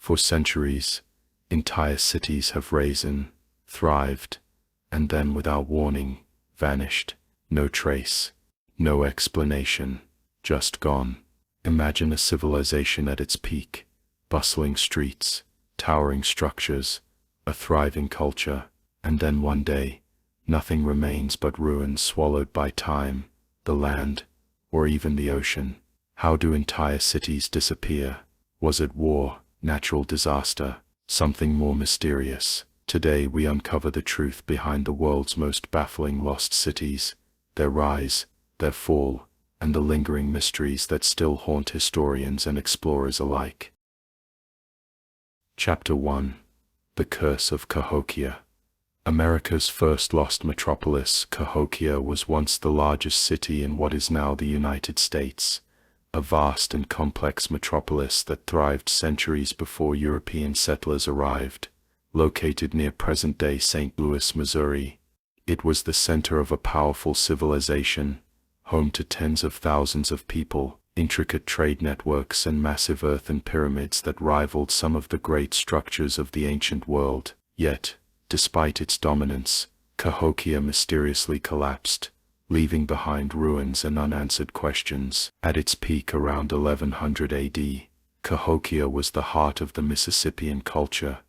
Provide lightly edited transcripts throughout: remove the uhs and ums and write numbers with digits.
For centuries, entire cities have risen, thrived, and then without warning, vanished. No trace, no explanation, just gone. Imagine a civilization at its peak, bustling streets, towering structures, a thriving culture, and then one day, nothing remains but ruins swallowed by time, the land, or even the ocean. How do entire cities disappear? Was it war, natural disaster, something more mysterious? Today we uncover the truth behind the world's most baffling lost cities, their rise, their fall, and the lingering mysteries that still haunt historians and explorers alike. Chapter 1. The Curse of Cahokia. America's first lost metropolis, Cahokia, was once the largest city in what is now the United States, a vast and complex metropolis that thrived centuries before European settlers arrived. Located near present-day St. Louis, Missouri, it was the center of a powerful civilization, home to tens of thousands of people, intricate trade networks, and massive earthen pyramids that rivaled some of the great structures of the ancient world. Yet, despite its dominance, Cahokia mysteriously collapsed, leaving behind ruins and unanswered questions. At its peak around 1100 AD, Cahokia was the heart of the Mississippian culture,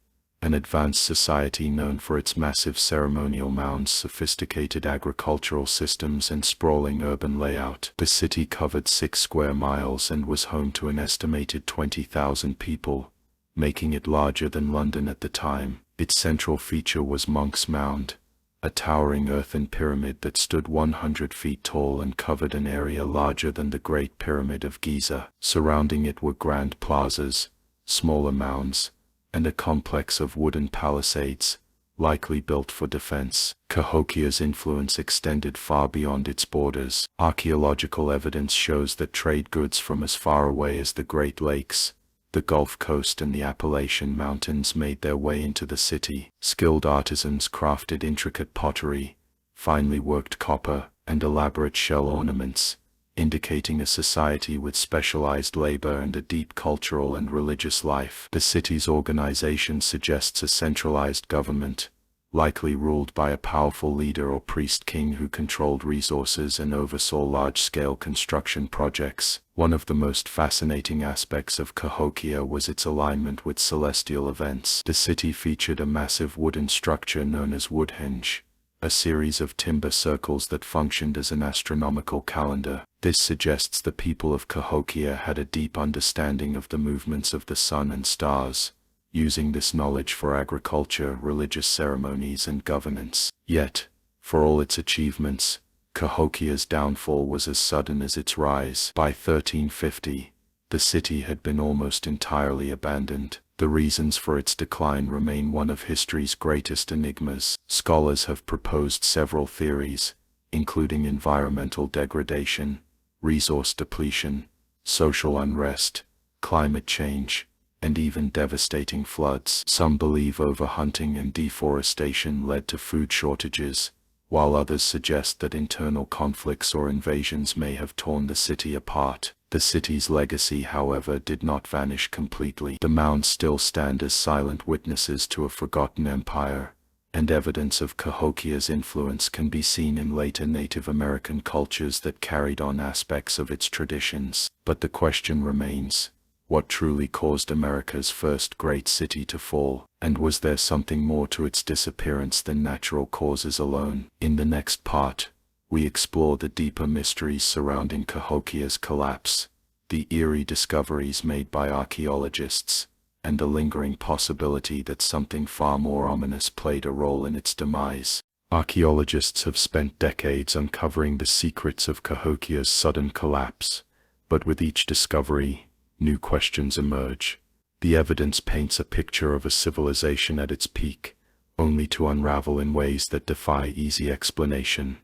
an advanced society known for its massive ceremonial mounds, sophisticated agricultural systems, and sprawling urban layout. The city covered 6 square miles and was home to an estimated 20,000 people, making it larger than London at the time. Its central feature was Monk's Mound, a towering earthen pyramid that stood 100 feet tall and covered an area larger than the Great Pyramid of Giza. Surrounding it were grand plazas, smaller mounds, and a complex of wooden palisades, likely built for defense. Cahokia's influence extended far beyond its borders. Archaeological evidence shows that trade goods from as far away as the Great Lakes, the Gulf Coast, and the Appalachian Mountains made their way into the city. Skilled artisans crafted intricate pottery, finely worked copper, and elaborate shell ornaments, indicating a society with specialized labor and a deep cultural and religious life. The city's organization suggests a centralized government, likely ruled by a powerful leader or priest-king who controlled resources and oversaw large-scale construction projects. One of the most fascinating aspects of Cahokia was its alignment with celestial events. The city featured a massive wooden structure known as Woodhenge, a series of timber circles that functioned as an astronomical calendar. This suggests the people of Cahokia had a deep understanding of the movements of the sun and stars, using this knowledge for agriculture, religious ceremonies, and governance. Yet, for all its achievements, Cahokia's downfall was as sudden as its rise. By 1350, the city had been almost entirely abandoned. The reasons for its decline remain one of history's greatest enigmas. Scholars have proposed several theories, including environmental degradation, resource depletion, social unrest, climate change, and even devastating floods. Some believe overhunting and deforestation led to food shortages, while others suggest that internal conflicts or invasions may have torn the city apart. The city's legacy, however, did not vanish completely. The mounds still stand as silent witnesses to a forgotten empire, and evidence of Cahokia's influence can be seen in later Native American cultures that carried on aspects of its traditions. But the question remains: what truly caused America's first great city to fall, and was there something more to its disappearance than natural causes alone? In the next part, we explore the deeper mysteries surrounding Cahokia's collapse, the eerie discoveries made by archaeologists, and the lingering possibility that something far more ominous played a role in its demise. Archaeologists have spent decades uncovering the secrets of Cahokia's sudden collapse, but with each discovery, new questions emerge. The evidence paints a picture of a civilization at its peak, only to unravel in ways that defy easy explanation.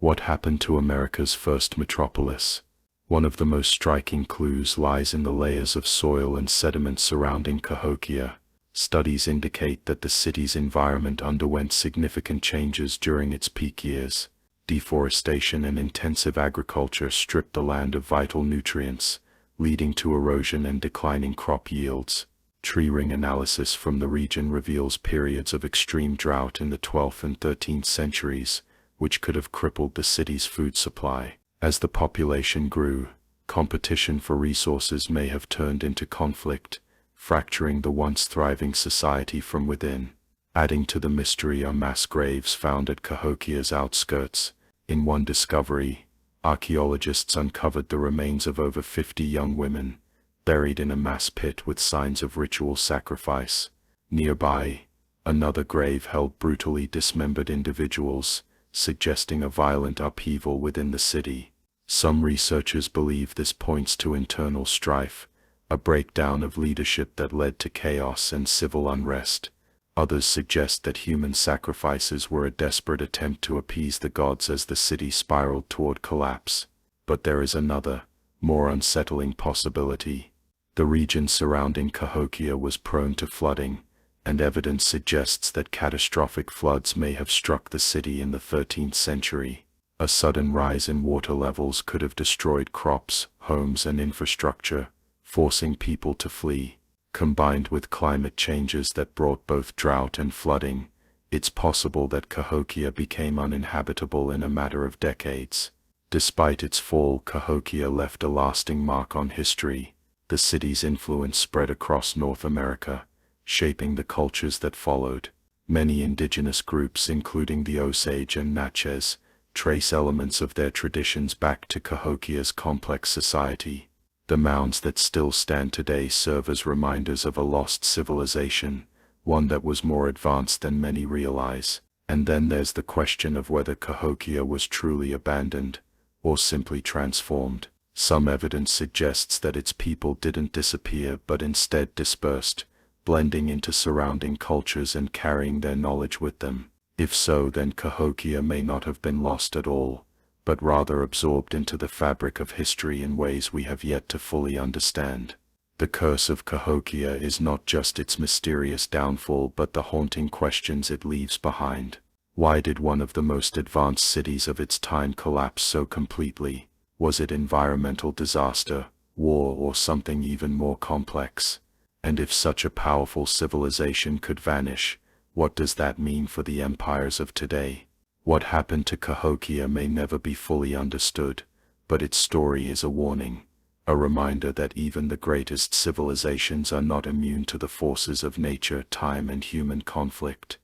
What happened to America's first metropolis? One of the most striking clues lies in the layers of soil and sediment surrounding Cahokia. Studies indicate that the city's environment underwent significant changes during its peak years. Deforestation and intensive agriculture stripped the land of vital nutrients, leading to erosion and declining crop yields. Tree ring analysis from the region reveals periods of extreme drought in the 12th and 13th centuries, which could have crippled the city's food supply. As the population grew, competition for resources may have turned into conflict, fracturing the once thriving society from within. Adding to the mystery are mass graves found at Cahokia's outskirts. In one discovery, archaeologists uncovered the remains of over 50 young women, buried in a mass pit with signs of ritual sacrifice. Nearby, another grave held brutally dismembered individuals, suggesting a violent upheaval within the city. Some researchers believe this points to internal strife, a breakdown of leadership that led to chaos and civil unrest. Others suggest that human sacrifices were a desperate attempt to appease the gods as the city spiraled toward collapse. But there is another, more unsettling possibility. The region surrounding Cahokia was prone to flooding, and evidence suggests that catastrophic floods may have struck the city in the 13th century. A sudden rise in water levels could have destroyed crops, homes, and infrastructure, forcing people to flee. Combined with climate changes that brought both drought and flooding, it's possible that Cahokia became uninhabitable in a matter of decades. Despite its fall, Cahokia left a lasting mark on history. The city's influence spread across North America, shaping the cultures that followed. Many indigenous groups, including the Osage and Natchez, trace elements of their traditions back to Cahokia's complex society. The mounds that still stand today serve as reminders of a lost civilization, one that was more advanced than many realize. And then there's the question of whether Cahokia was truly abandoned, or simply transformed. Some evidence suggests that its people didn't disappear but instead dispersed, blending into surrounding cultures and carrying their knowledge with them. If so, then Cahokia may not have been lost at all, but rather absorbed into the fabric of history in ways we have yet to fully understand. The curse of Cahokia is not just its mysterious downfall but the haunting questions it leaves behind. Why did one of the most advanced cities of its time collapse so completely? Was it environmental disaster, war, or something even more complex? And if such a powerful civilization could vanish, what does that mean for the empires of today? What happened to Cahokia may never be fully understood, but its story is a warning, a reminder that even the greatest civilizations are not immune to the forces of nature, time, and human conflict.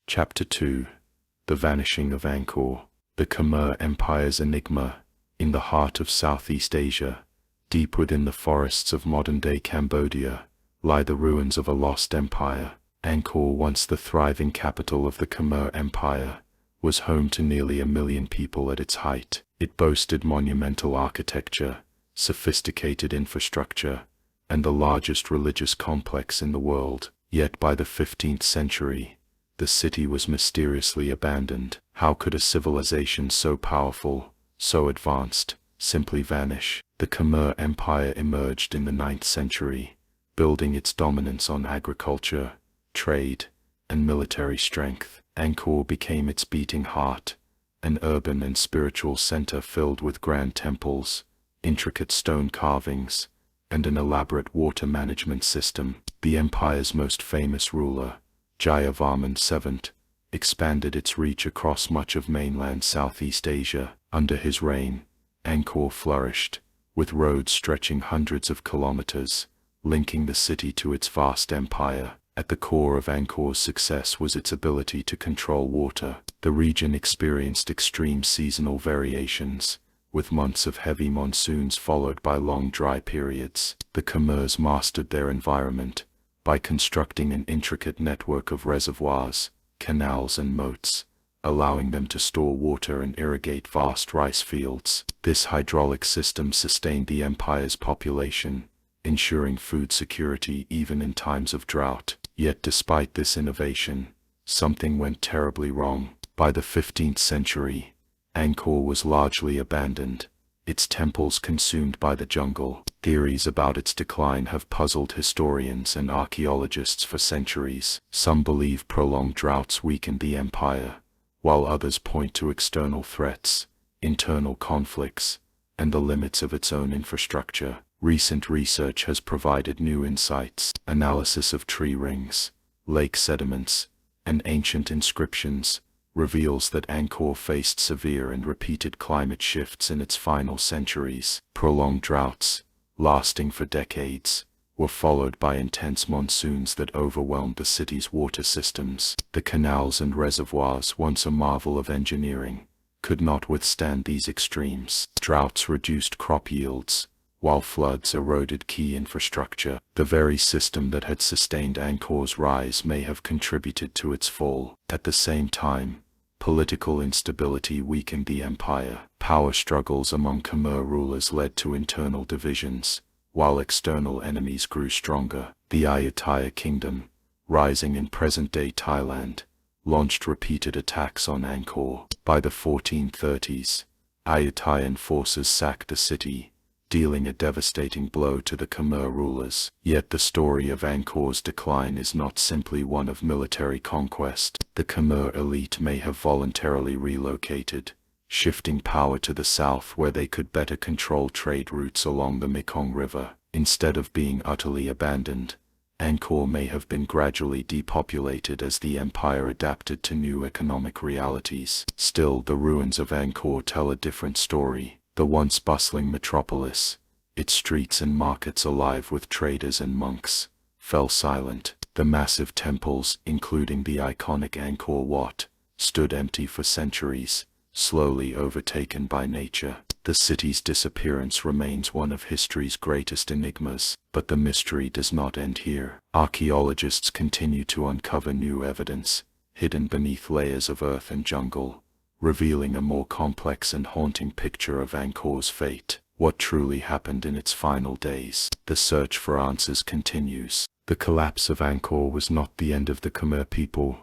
Chapter 2. The Vanishing of Angkor. The Khmer Empire's enigma. In the heart of Southeast Asia, deep within the forests of modern-day Cambodia, lie the ruins of a lost empire. Angkor, once the thriving capital of the Khmer Empire, was home to nearly 1 million people at its height. It boasted monumental architecture, sophisticated infrastructure, and the largest religious complex in the world. Yet by the 15th century, the city was mysteriously abandoned. How could a civilization so powerful, so advanced, simply vanish? The Khmer Empire emerged in the 9th century, building its dominance on agriculture, trade, and military strength. Angkor became its beating heart, an urban and spiritual center filled with grand temples, intricate stone carvings, and an elaborate water management system. The empire's most famous ruler, Jayavarman VII, expanded its reach across much of mainland Southeast Asia. Under his reign, Angkor flourished, with roads stretching hundreds of kilometers, linking the city to its vast empire. At the core of Angkor's success was its ability to control water. The region experienced extreme seasonal variations, with months of heavy monsoons followed by long dry periods. The Khmers mastered their environment by constructing an intricate network of reservoirs, canals, and moats, allowing them to store water and irrigate vast rice fields. This hydraulic system sustained the empire's population, ensuring food security even in times of drought. Yet despite this innovation, something went terribly wrong. By the 15th century, Angkor was largely abandoned, its temples consumed by the jungle. Theories about its decline have puzzled historians and archaeologists for centuries. Some believe prolonged droughts weakened the empire, while others point to external threats, internal conflicts, and the limits of its own infrastructure. recent research has provided new insights. Analysis of tree rings, lake sediments, and ancient inscriptions reveals that Angkor faced severe and repeated climate shifts in its final centuries. Prolonged droughts, lasting for decades, were followed by intense monsoons that overwhelmed the city's water systems. The canals and reservoirs, once a marvel of engineering, could not withstand these extremes. Droughts reduced crop yields, while floods eroded key infrastructure. The very system that had sustained Angkor's rise may have contributed to its fall. At the same time, political instability weakened the empire. Power struggles among Khmer rulers led to internal divisions, while external enemies grew stronger. The Ayutthaya Kingdom, rising in present-day Thailand, launched repeated attacks on Angkor. By the 1430s, Ayutthayan forces sacked the city, dealing a devastating blow to the Khmer rulers. Yet the story of Angkor's decline is not simply one of military conquest. The Khmer elite may have voluntarily relocated, shifting power to the south where they could better control trade routes along the Mekong River. Instead of being utterly abandoned, Angkor may have been gradually depopulated as the empire adapted to new economic realities. Still, the ruins of Angkor tell a different story. The once bustling metropolis, its streets and markets alive with traders and monks, fell silent. The massive temples, including the iconic Angkor Wat, stood empty for centuries, slowly overtaken by nature. The city's disappearance remains one of history's greatest enigmas, but the mystery does not end here. Archaeologists continue to uncover new evidence, hidden beneath layers of earth and jungle, revealing a more complex and haunting picture of Angkor's fate. What truly happened in its final days? The search for answers continues. The collapse of Angkor was not the end of the Khmer people,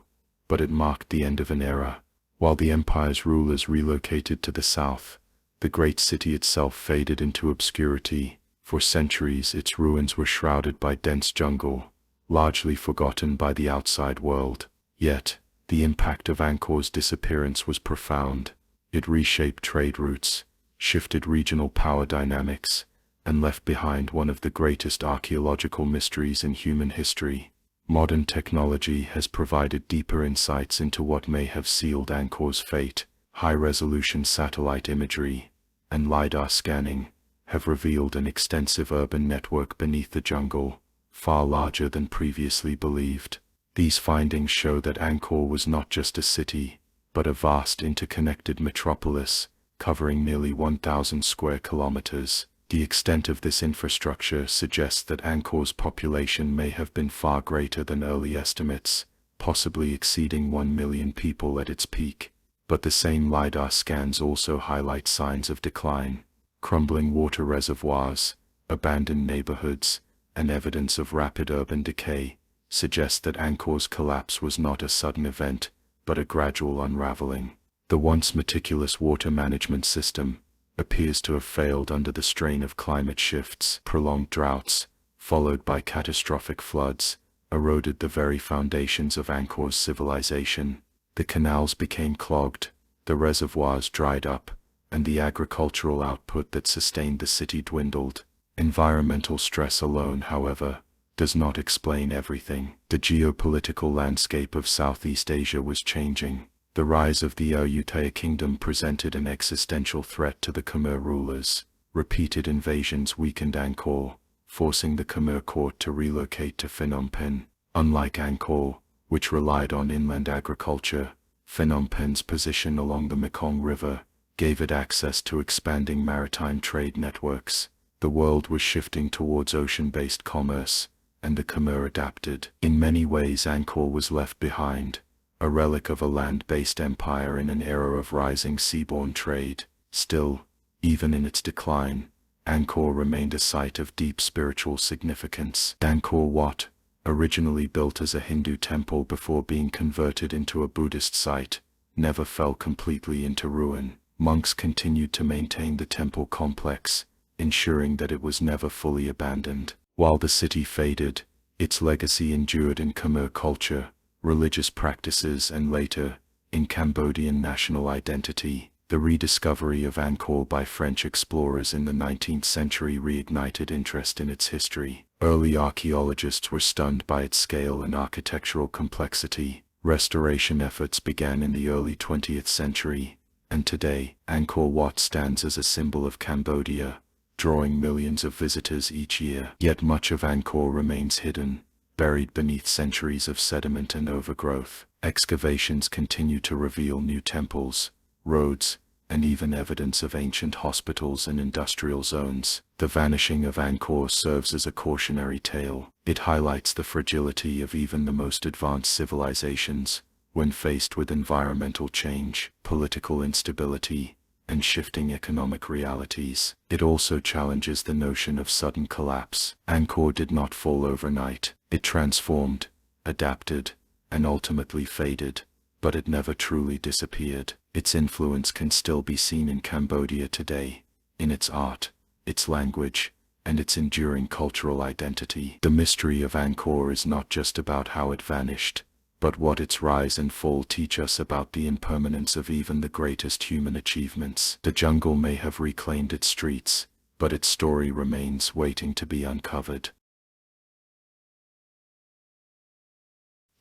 but it marked the end of an era. While the empire's rulers relocated to the south, the great city itself faded into obscurity. For centuries, its ruins were shrouded by dense jungle, largely forgotten by the outside world. Yet, the impact of Angkor's disappearance was profound. It reshaped trade routes, shifted regional power dynamics, and left behind one of the greatest archaeological mysteries in human history. Modern technology has provided deeper insights into what may have sealed Angkor's fate. High-resolution satellite imagery and LiDAR scanning have revealed an extensive urban network beneath the jungle, far larger than previously believed. These findings show that Angkor was not just a city, but a vast interconnected metropolis, covering nearly 1,000 square kilometers. The extent of this infrastructure suggests that Angkor's population may have been far greater than early estimates, possibly exceeding 1 million people at its peak. But the same LiDAR scans also highlight signs of decline. Crumbling water reservoirs, abandoned neighborhoods, and evidence of rapid urban decay suggest that Angkor's collapse was not a sudden event, but a gradual unraveling. The once meticulous water management system appears to have failed under the strain of climate shifts. Prolonged droughts, followed by catastrophic floods, eroded the very foundations of Angkor's civilization. The canals became clogged, the reservoirs dried up, and the agricultural output that sustained the city dwindled. Environmental stress alone, however, does not explain everything. The geopolitical landscape of Southeast Asia was changing. The rise of the Ayutthaya Kingdom presented an existential threat to the Khmer rulers. Repeated invasions weakened Angkor, forcing the Khmer court to relocate to Phnom Penh. Unlike Angkor, which relied on inland agriculture, Phnom Penh's position along the Mekong River gave it access to expanding maritime trade networks. The world was shifting towards ocean-based commerce, and the Khmer adapted. In many ways, Angkor was left behind, a relic of a land-based empire in an era of rising seaborne trade. Still, even in its decline, Angkor remained a site of deep spiritual significance. Angkor Wat, originally built as a Hindu temple before being converted into a Buddhist site, never fell completely into ruin. Monks continued to maintain the temple complex, ensuring that it was never fully abandoned. While the city faded, its legacy endured in Khmer culture, religious practices, and later, in Cambodian national identity. The The rediscovery of Angkor by French explorers in the 19th century reignited interest in its history. Early archaeologists were stunned by its scale and architectural complexity. Restoration efforts began in the early 20th century, and today, Angkor Wat stands as a symbol of Cambodia, drawing millions of visitors each year. Yet much of Angkor remains hidden, buried beneath centuries of sediment and overgrowth. Excavations continue to reveal new temples, roads, and even evidence of ancient hospitals and industrial zones. The vanishing of Angkor serves as a cautionary tale. It highlights the fragility of even the most advanced civilizations when faced with environmental change, political instability, and shifting economic realities. It also challenges the notion of sudden collapse. Angkor did not fall overnight. It transformed, adapted, and ultimately faded, but it never truly disappeared. Its influence can still be seen in Cambodia today, in its art, its language, and its enduring cultural identity. The mystery of Angkor is not just about how it vanished, but what its rise and fall teach us about the impermanence of even the greatest human achievements. The jungle may have reclaimed its streets, but its story remains waiting to be uncovered.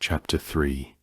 Chapter 3: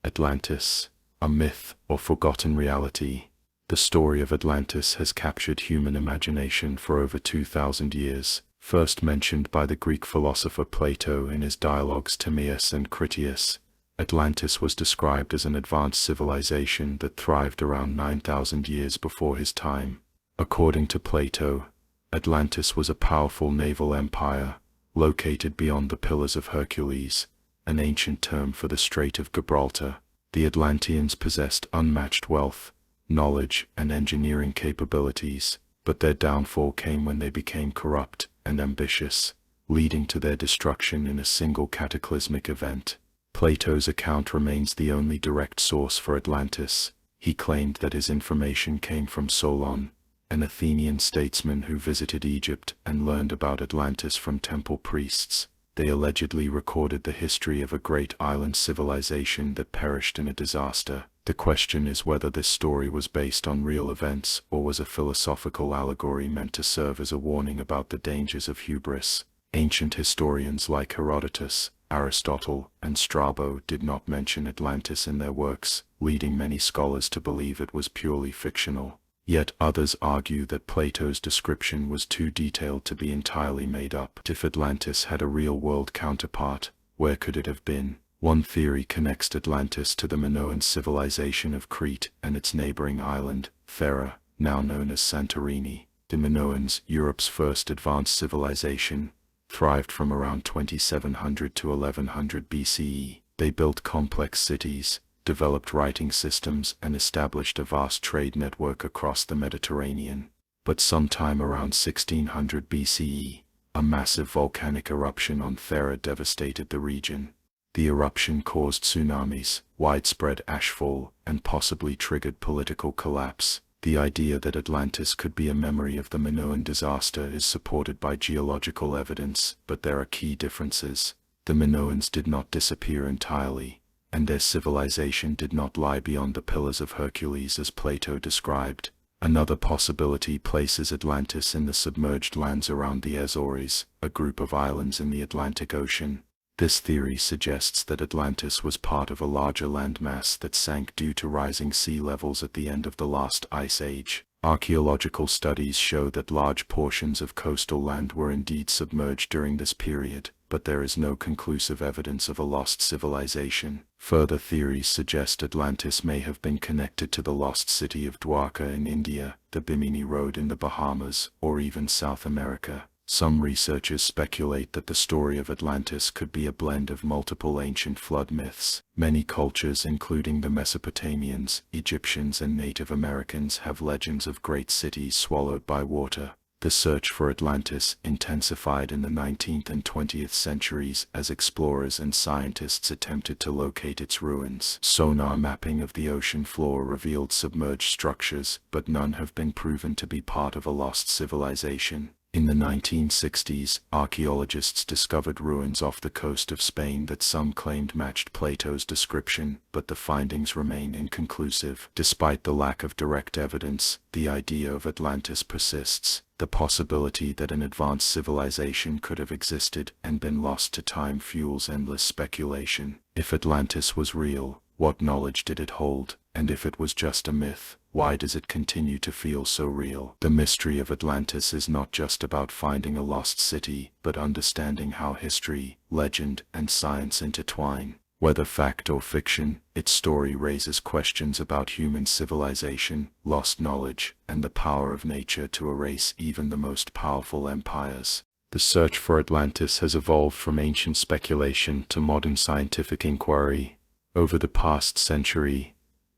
Atlantis, a myth or forgotten reality. The story of Atlantis has captured human imagination for over 2,000 years. First mentioned by the Greek philosopher Plato in his dialogues Timaeus and Critias, Atlantis was described as an advanced civilization that thrived around 9,000 years before his time. According to Plato, Atlantis was a powerful naval empire, located beyond the Pillars of Hercules, an ancient term for the Strait of Gibraltar. The Atlanteans possessed unmatched wealth, knowledge, and engineering capabilities, but their downfall came when they became corrupt and ambitious, leading to their destruction in a single cataclysmic event. Plato's account remains the only direct source for Atlantis. He claimed that his information came from Solon, an Athenian statesman who visited Egypt and learned about Atlantis from temple priests. They allegedly recorded the history of a great island civilization that perished in a disaster. The question is whether this story was based on real events or was a philosophical allegory meant to serve as a warning about the dangers of hubris. Ancient historians like Herodotus, Aristotle, and Strabo did not mention Atlantis in their works, leading many scholars to believe it was purely fictional. Yet others argue that Plato's description was too detailed to be entirely made up. If Atlantis had a real-world counterpart, where could it have been? One theory connects Atlantis to the Minoan civilization of Crete and its neighboring island, Thera, now known as Santorini. The Minoans, Europe's first advanced civilization, thrived from around 2700 to 1100 BCE. They built complex cities, developed writing systems, and established a vast trade network across the Mediterranean. But sometime around 1600 BCE, a massive volcanic eruption on Thera devastated the region. The eruption caused tsunamis, widespread ashfall, and possibly triggered political collapse. The idea that Atlantis could be a memory of the Minoan disaster is supported by geological evidence, but there are key differences. The Minoans did not disappear entirely, and their civilization did not lie beyond the Pillars of Hercules as Plato described. Another possibility places Atlantis in the submerged lands around the Azores, a group of islands in the Atlantic Ocean. This theory suggests that Atlantis was part of a larger landmass that sank due to rising sea levels at the end of the last ice age. Archaeological studies show that large portions of coastal land were indeed submerged during this period, but there is no conclusive evidence of a lost civilization. Further theories suggest Atlantis may have been connected to the lost city of Dwarka in India, the Bimini Road in the Bahamas, or even South America. Some researchers speculate that the story of Atlantis could be a blend of multiple ancient flood myths. Many cultures, including the Mesopotamians, Egyptians, and Native Americans, have legends of great cities swallowed by water. The search for Atlantis intensified in the 19th and 20th centuries as explorers and scientists attempted to locate its ruins. Sonar mapping of the ocean floor revealed submerged structures, but none have been proven to be part of a lost civilization. In the 1960s, archaeologists discovered ruins off the coast of Spain that some claimed matched Plato's description, but the findings remain inconclusive. Despite the lack of direct evidence, the idea of Atlantis persists. The possibility that an advanced civilization could have existed and been lost to time fuels endless speculation. If Atlantis was real, what knowledge did it hold? And if it was just a myth, why does it continue to feel so real? The mystery of Atlantis is not just about finding a lost city, but understanding how history, legend, and science intertwine. Whether fact or fiction, its story raises questions about human civilization, lost knowledge, and the power of nature to erase even the most powerful empires. The search for Atlantis has evolved from ancient speculation to modern scientific inquiry. Over the past century,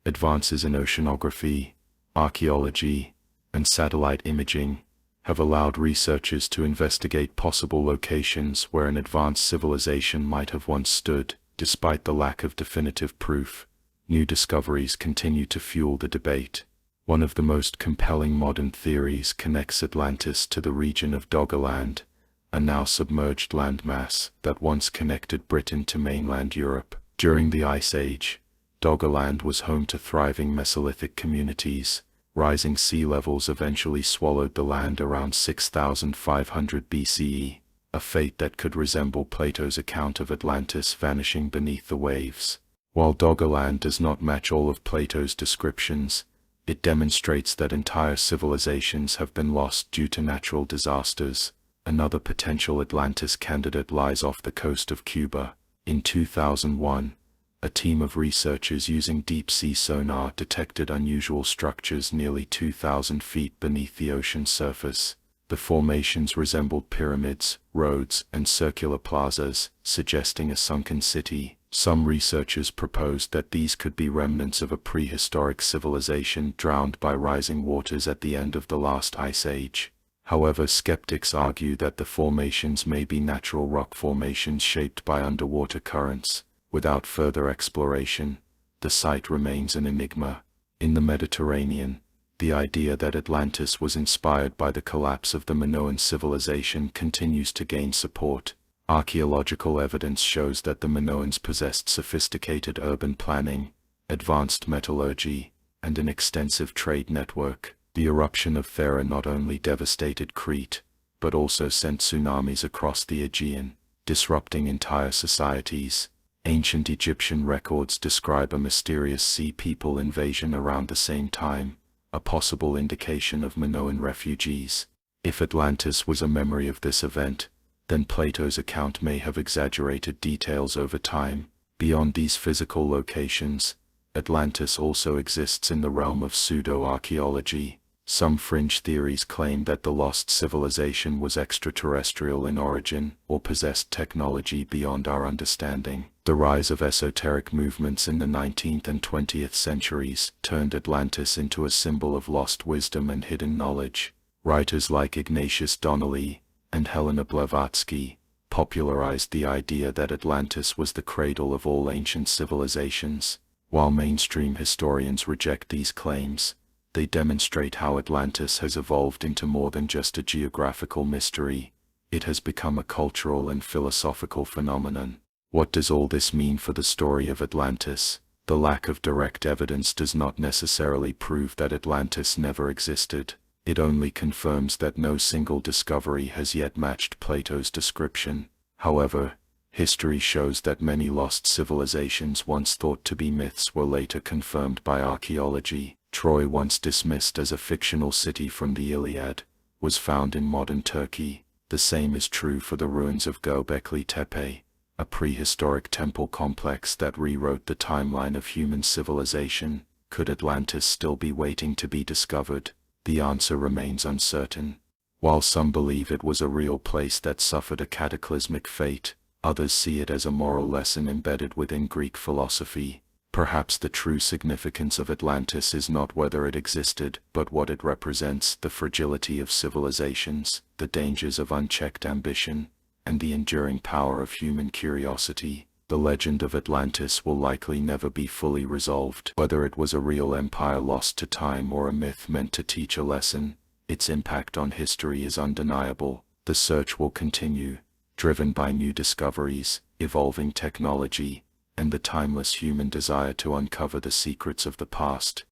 advances in oceanography, archaeology, and satellite imaging have allowed researchers to investigate possible locations where an advanced civilization might have once stood. Despite the lack of definitive proof, new discoveries continue to fuel the debate. One of the most compelling modern theories connects Atlantis to the region of Doggerland, a now submerged landmass that once connected Britain to mainland Europe. During the Ice Age, Doggerland was home to thriving Mesolithic communities. Rising sea levels eventually swallowed the land around 6,500 BCE. A fate that could resemble Plato's account of Atlantis vanishing beneath the waves. While Doggerland does not match all of Plato's descriptions, it demonstrates that entire civilizations have been lost due to natural disasters. Another potential Atlantis candidate lies off the coast of Cuba. In 2001, a team of researchers using deep-sea sonar detected unusual structures nearly 2,000 feet beneath the ocean surface. The formations resembled pyramids, roads, and circular plazas, suggesting a sunken city. Some researchers proposed that these could be remnants of a prehistoric civilization drowned by rising waters at the end of the last ice age. However, skeptics argue that the formations may be natural rock formations shaped by underwater currents. Without further exploration, the site remains an enigma. In the Mediterranean, the idea that Atlantis was inspired by the collapse of the Minoan civilization continues to gain support. Archaeological evidence shows that the Minoans possessed sophisticated urban planning, advanced metallurgy, and an extensive trade network. The eruption of Thera not only devastated Crete, but also sent tsunamis across the Aegean, disrupting entire societies. Ancient Egyptian records describe a mysterious sea people invasion around the same time, a possible indication of Minoan refugees. If Atlantis was a memory of this event, then Plato's account may have exaggerated details over time. Beyond these physical locations, Atlantis also exists in the realm of pseudo-archaeology. Some fringe theories claim that the lost civilization was extraterrestrial in origin or possessed technology beyond our understanding. The rise of esoteric movements in the 19th and 20th centuries turned Atlantis into a symbol of lost wisdom and hidden knowledge. Writers like Ignatius Donnelly and Helena Blavatsky popularized the idea that Atlantis was the cradle of all ancient civilizations. While mainstream historians reject these claims, they demonstrate how Atlantis has evolved into more than just a geographical mystery. It has become a cultural and philosophical phenomenon. What does all this mean for the story of Atlantis? The lack of direct evidence does not necessarily prove that Atlantis never existed. It only confirms that no single discovery has yet matched Plato's description. However, history shows that many lost civilizations once thought to be myths were later confirmed by archaeology. Troy, once dismissed as a fictional city from the Iliad, was found in modern Turkey. The same is true for the ruins of Göbekli Tepe, a prehistoric temple complex that rewrote the timeline of human civilization. Could Atlantis still be waiting to be discovered? The answer remains uncertain. While some believe it was a real place that suffered a cataclysmic fate, others see it as a moral lesson embedded within Greek philosophy. Perhaps the true significance of Atlantis is not whether it existed, but what it represents: the fragility of civilizations, the dangers of unchecked ambition, and the enduring power of human curiosity. The legend of Atlantis will likely never be fully resolved. Whether it was a real empire lost to time or a myth meant to teach a lesson, its impact on history is undeniable. The search will continue, driven by new discoveries, evolving technology, and the timeless human desire to uncover the secrets of the past.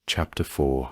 Chapter 4.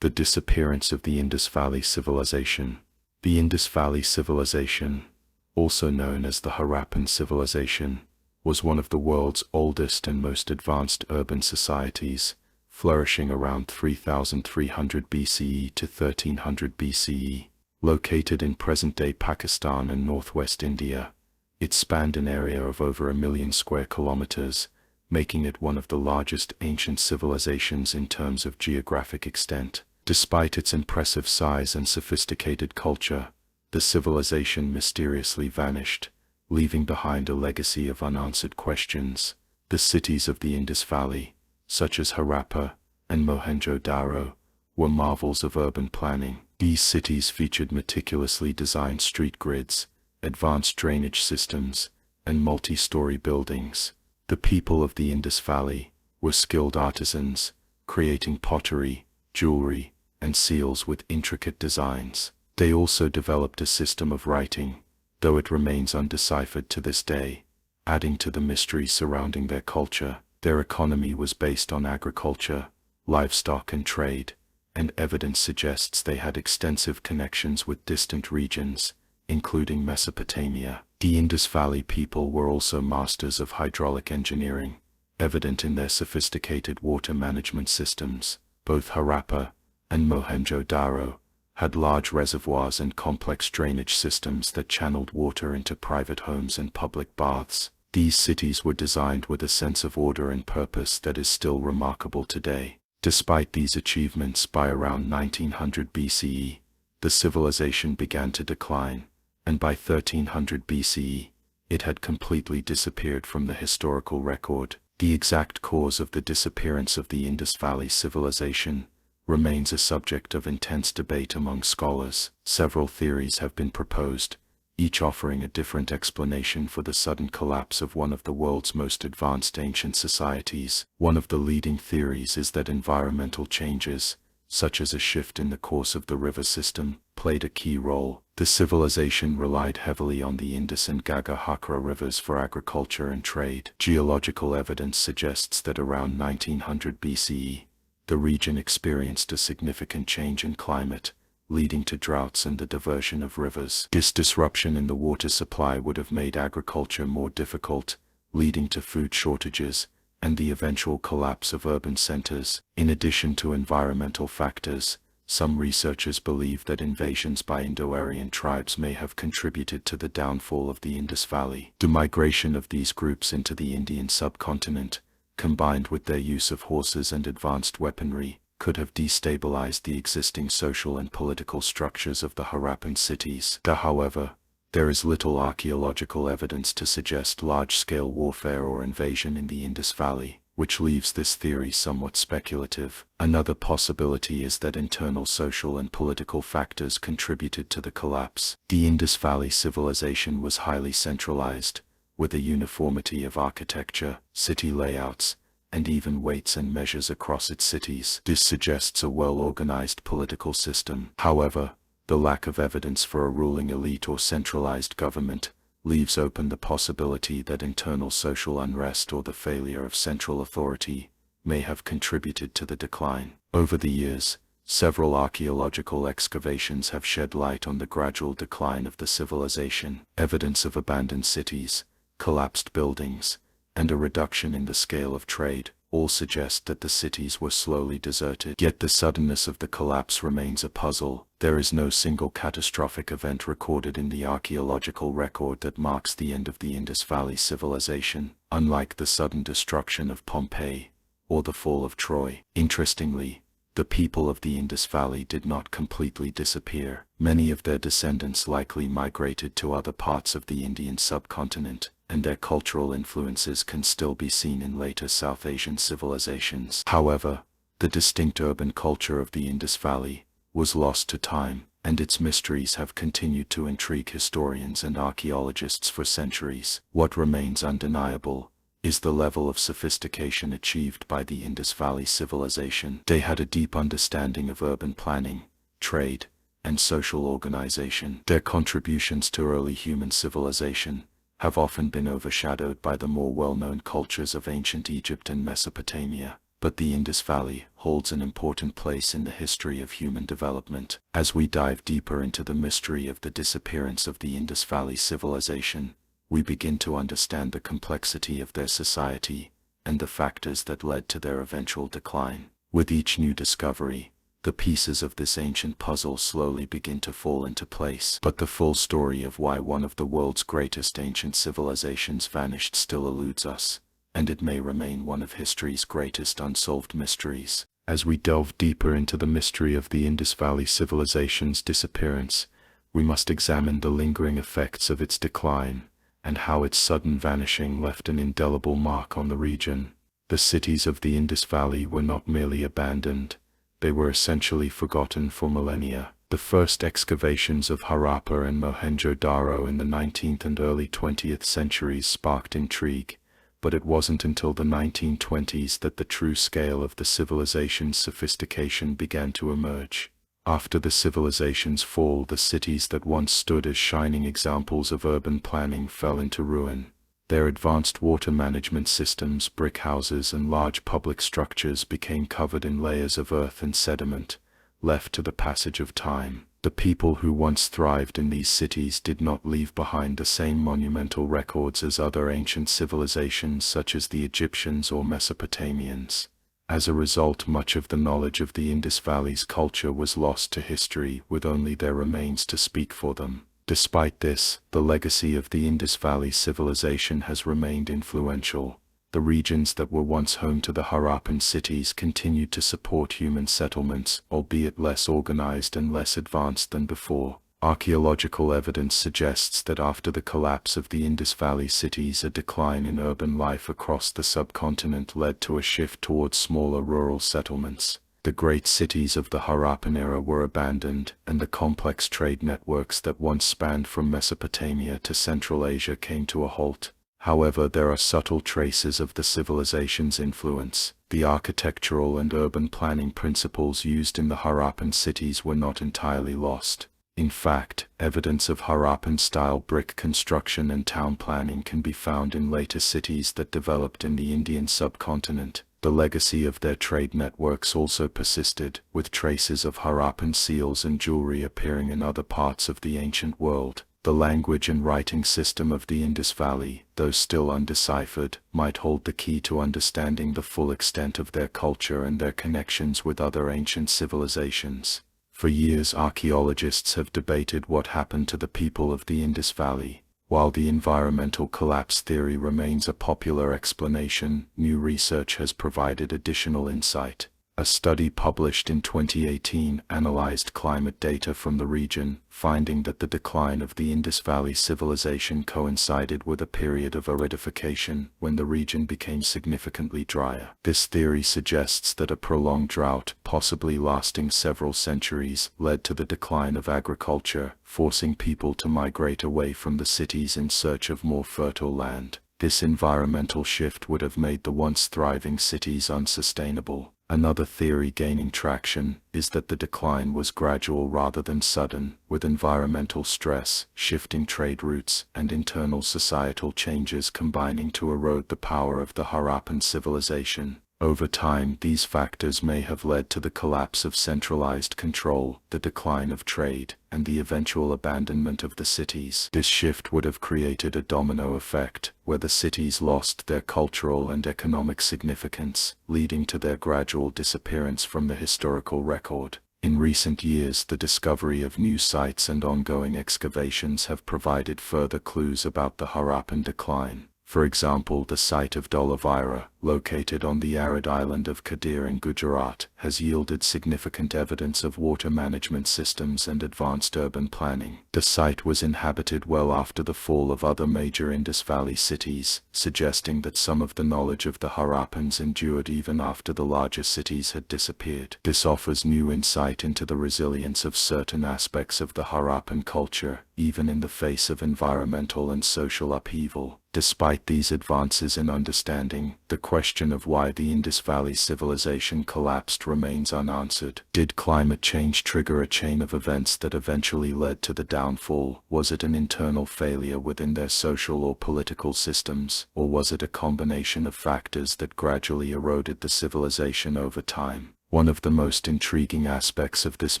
The Disappearance of the Indus Valley Civilization. The Indus Valley Civilization, also known as the Harappan Civilization, was one of the world's oldest and most advanced urban societies, flourishing around 3300 BCE to 1300 BCE. Located in present-day Pakistan and northwest India, it spanned an area of over 1 million square kilometers, making it one of the largest ancient civilizations in terms of geographic extent. Despite its impressive size and sophisticated culture, the civilization mysteriously vanished, leaving behind a legacy of unanswered questions. The cities of the Indus Valley, such as Harappa and Mohenjo-Daro, were marvels of urban planning. These cities featured meticulously designed street grids, advanced drainage systems, and multi-story buildings. The people of the Indus Valley were skilled artisans, creating pottery, jewelry, and seals with intricate designs. They also developed a system of writing, though it remains undeciphered to this day, adding to the mystery surrounding their culture. Their economy was based on agriculture, livestock, and trade, and evidence suggests they had extensive connections with distant regions, including Mesopotamia. The Indus Valley people were also masters of hydraulic engineering, evident in their sophisticated water management systems. Both Harappa and Mohenjo-Daro had large reservoirs and complex drainage systems that channeled water into private homes and public baths. These cities were designed with a sense of order and purpose that is still remarkable today. Despite these achievements, by around 1900 BCE, the civilization began to decline, and by 1300 BCE, it had completely disappeared from the historical record. The exact cause of the disappearance of the Indus Valley civilization remains a subject of intense debate among scholars. Several theories have been proposed, each offering a different explanation for the sudden collapse of one of the world's most advanced ancient societies. One of the leading theories is that environmental changes, such as a shift in the course of the river system, played a key role. The civilization relied heavily on the Indus and Ghaggar-Hakra rivers for agriculture and trade. Geological evidence suggests that around 1900 BCE, the region experienced a significant change in climate, leading to droughts and the diversion of rivers. This disruption in the water supply would have made agriculture more difficult, leading to food shortages and the eventual collapse of urban centers. In addition to environmental factors, some researchers believe that invasions by Indo-Aryan tribes may have contributed to the downfall of the Indus Valley. The migration of these groups into the Indian subcontinent, combined with their use of horses and advanced weaponry, could have destabilized the existing social and political structures of the Harappan cities. However, there is little archaeological evidence to suggest large-scale warfare or invasion in the Indus Valley, which leaves this theory somewhat speculative. Another possibility is that internal social and political factors contributed to the collapse. The Indus Valley civilization was highly centralized, with a uniformity of architecture, city layouts, and even weights and measures across its cities. This suggests a well-organized political system. However, the lack of evidence for a ruling elite or centralized government leaves open the possibility that internal social unrest or the failure of central authority may have contributed to the decline. Over the years, several archaeological excavations have shed light on the gradual decline of the civilization. Evidence of abandoned cities, collapsed buildings, and a reduction in the scale of trade all suggest that the cities were slowly deserted. Yet the suddenness of the collapse remains a puzzle. There is no single catastrophic event recorded in the archaeological record that marks the end of the Indus Valley civilization, unlike the sudden destruction of Pompeii or the fall of Troy. Interestingly, the people of the Indus Valley did not completely disappear. Many of their descendants likely migrated to other parts of the Indian subcontinent, and their cultural influences can still be seen in later South Asian civilizations. However, the distinct urban culture of the Indus Valley was lost to time, and its mysteries have continued to intrigue historians and archaeologists for centuries. What remains undeniable is the level of sophistication achieved by the Indus Valley civilization. They had a deep understanding of urban planning, trade, and social organization. Their contributions to early human civilization have often been overshadowed by the more well-known cultures of ancient Egypt and Mesopotamia, but the Indus Valley holds an important place in the history of human development. As we dive deeper into the mystery of the disappearance of the Indus Valley civilization, we begin to understand the complexity of their society and the factors that led to their eventual decline. With each new discovery, the pieces of this ancient puzzle slowly begin to fall into place. But the full story of why one of the world's greatest ancient civilizations vanished still eludes us, and it may remain one of history's greatest unsolved mysteries. As we delve deeper into the mystery of the Indus Valley civilization's disappearance, we must examine the lingering effects of its decline and how its sudden vanishing left an indelible mark on the region. The cities of the Indus Valley were not merely abandoned, they were essentially forgotten for millennia. The first excavations of Harappa and Mohenjo-Daro in the 19th and early 20th centuries sparked intrigue, but it wasn't until the 1920s that the true scale of the civilization's sophistication began to emerge. After the civilization's fall, the cities that once stood as shining examples of urban planning fell into ruin. Their advanced water management systems, brick houses, and large public structures became covered in layers of earth and sediment, left to the passage of time. The people who once thrived in these cities did not leave behind the same monumental records as other ancient civilizations such as the Egyptians or Mesopotamians. As a result, much of the knowledge of the Indus Valley's culture was lost to history, with only their remains to speak for them. Despite this, the legacy of the Indus Valley civilization has remained influential. The regions that were once home to the Harappan cities continued to support human settlements, albeit less organized and less advanced than before. Archaeological evidence suggests that after the collapse of the Indus Valley cities, a decline in urban life across the subcontinent led to a shift towards smaller rural settlements. The great cities of the Harappan era were abandoned, and the complex trade networks that once spanned from Mesopotamia to Central Asia came to a halt. However, there are subtle traces of the civilization's influence. The architectural and urban planning principles used in the Harappan cities were not entirely lost. In fact, evidence of Harappan-style brick construction and town planning can be found in later cities that developed in the Indian subcontinent. The legacy of their trade networks also persisted, with traces of Harappan seals and jewelry appearing in other parts of the ancient world. The language and writing system of the Indus Valley, though still undeciphered, might hold the key to understanding the full extent of their culture and their connections with other ancient civilizations. For years, archaeologists have debated what happened to the people of the Indus Valley. While the environmental collapse theory remains a popular explanation, new research has provided additional insight. A study published in 2018 analyzed climate data from the region, finding that the decline of the Indus Valley civilization coincided with a period of aridification when the region became significantly drier. This theory suggests that a prolonged drought, possibly lasting several centuries, led to the decline of agriculture, forcing people to migrate away from the cities in search of more fertile land. This environmental shift would have made the once thriving cities unsustainable. Another theory gaining traction is that the decline was gradual rather than sudden, with environmental stress, shifting trade routes, and internal societal changes combining to erode the power of the Harappan civilization. Over time, these factors may have led to the collapse of centralized control, the decline of trade, and the eventual abandonment of the cities. This shift would have created a domino effect, where the cities lost their cultural and economic significance, leading to their gradual disappearance from the historical record. In recent years, the discovery of new sites and ongoing excavations have provided further clues about the Harappan decline. For example, the site of Dolavira, located on the arid island of Kadir in Gujarat, has yielded significant evidence of water management systems and advanced urban planning. The site was inhabited well after the fall of other major Indus Valley cities, suggesting that some of the knowledge of the Harappans endured even after the larger cities had disappeared. This offers new insight into the resilience of certain aspects of the Harappan culture, even in the face of environmental and social upheaval. Despite these advances in understanding, the question of why the Indus Valley civilization collapsed remains unanswered. Did climate change trigger a chain of events that eventually led to the downfall? Was it an internal failure within their social or political systems, or was it a combination of factors that gradually eroded the civilization over time? One of the most intriguing aspects of this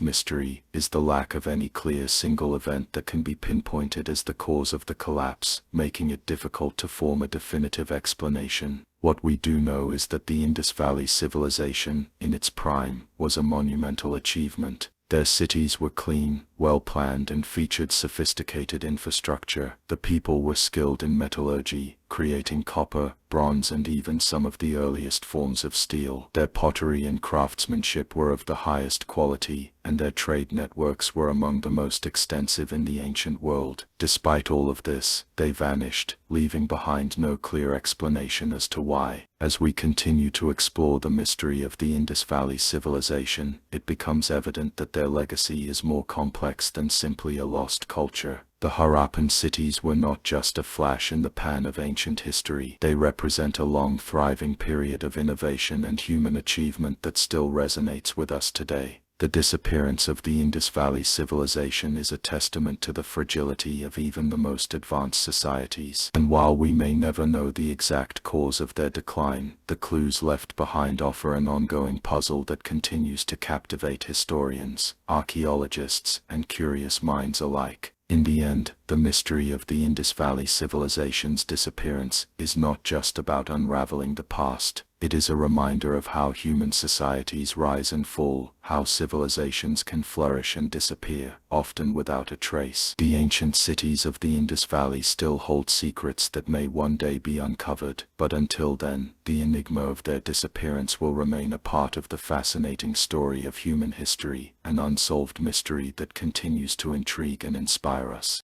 mystery is the lack of any clear single event that can be pinpointed as the cause of the collapse, making it difficult to form a definitive explanation. What we do know is that the Indus Valley civilization, in its prime, was a monumental achievement. Their cities were clean, well-planned, and featured sophisticated infrastructure. The people were skilled in metallurgy, creating copper, bronze, and even some of the earliest forms of steel. Their pottery and craftsmanship were of the highest quality, and their trade networks were among the most extensive in the ancient world. Despite all of this, they vanished, leaving behind no clear explanation as to why. As we continue to explore the mystery of the Indus Valley civilization, it becomes evident that their legacy is more complex than simply a lost culture. The Harappan cities were not just a flash in the pan of ancient history. They represent a long, thriving period of innovation and human achievement that still resonates with us today. The disappearance of the Indus Valley civilization is a testament to the fragility of even the most advanced societies. And while we may never know the exact cause of their decline, the clues left behind offer an ongoing puzzle that continues to captivate historians, archaeologists, and curious minds alike. In the end, the mystery of the Indus Valley civilization's disappearance is not just about unraveling the past. It is a reminder of how human societies rise and fall, how civilizations can flourish and disappear, often without a trace. The ancient cities of the Indus Valley still hold secrets that may one day be uncovered, but until then, the enigma of their disappearance will remain a part of the fascinating story of human history, an unsolved mystery that continues to intrigue and inspire us.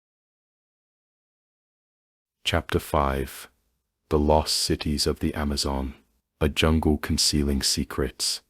Chapter 5: The Lost Cities of the Amazon. A jungle concealing secrets.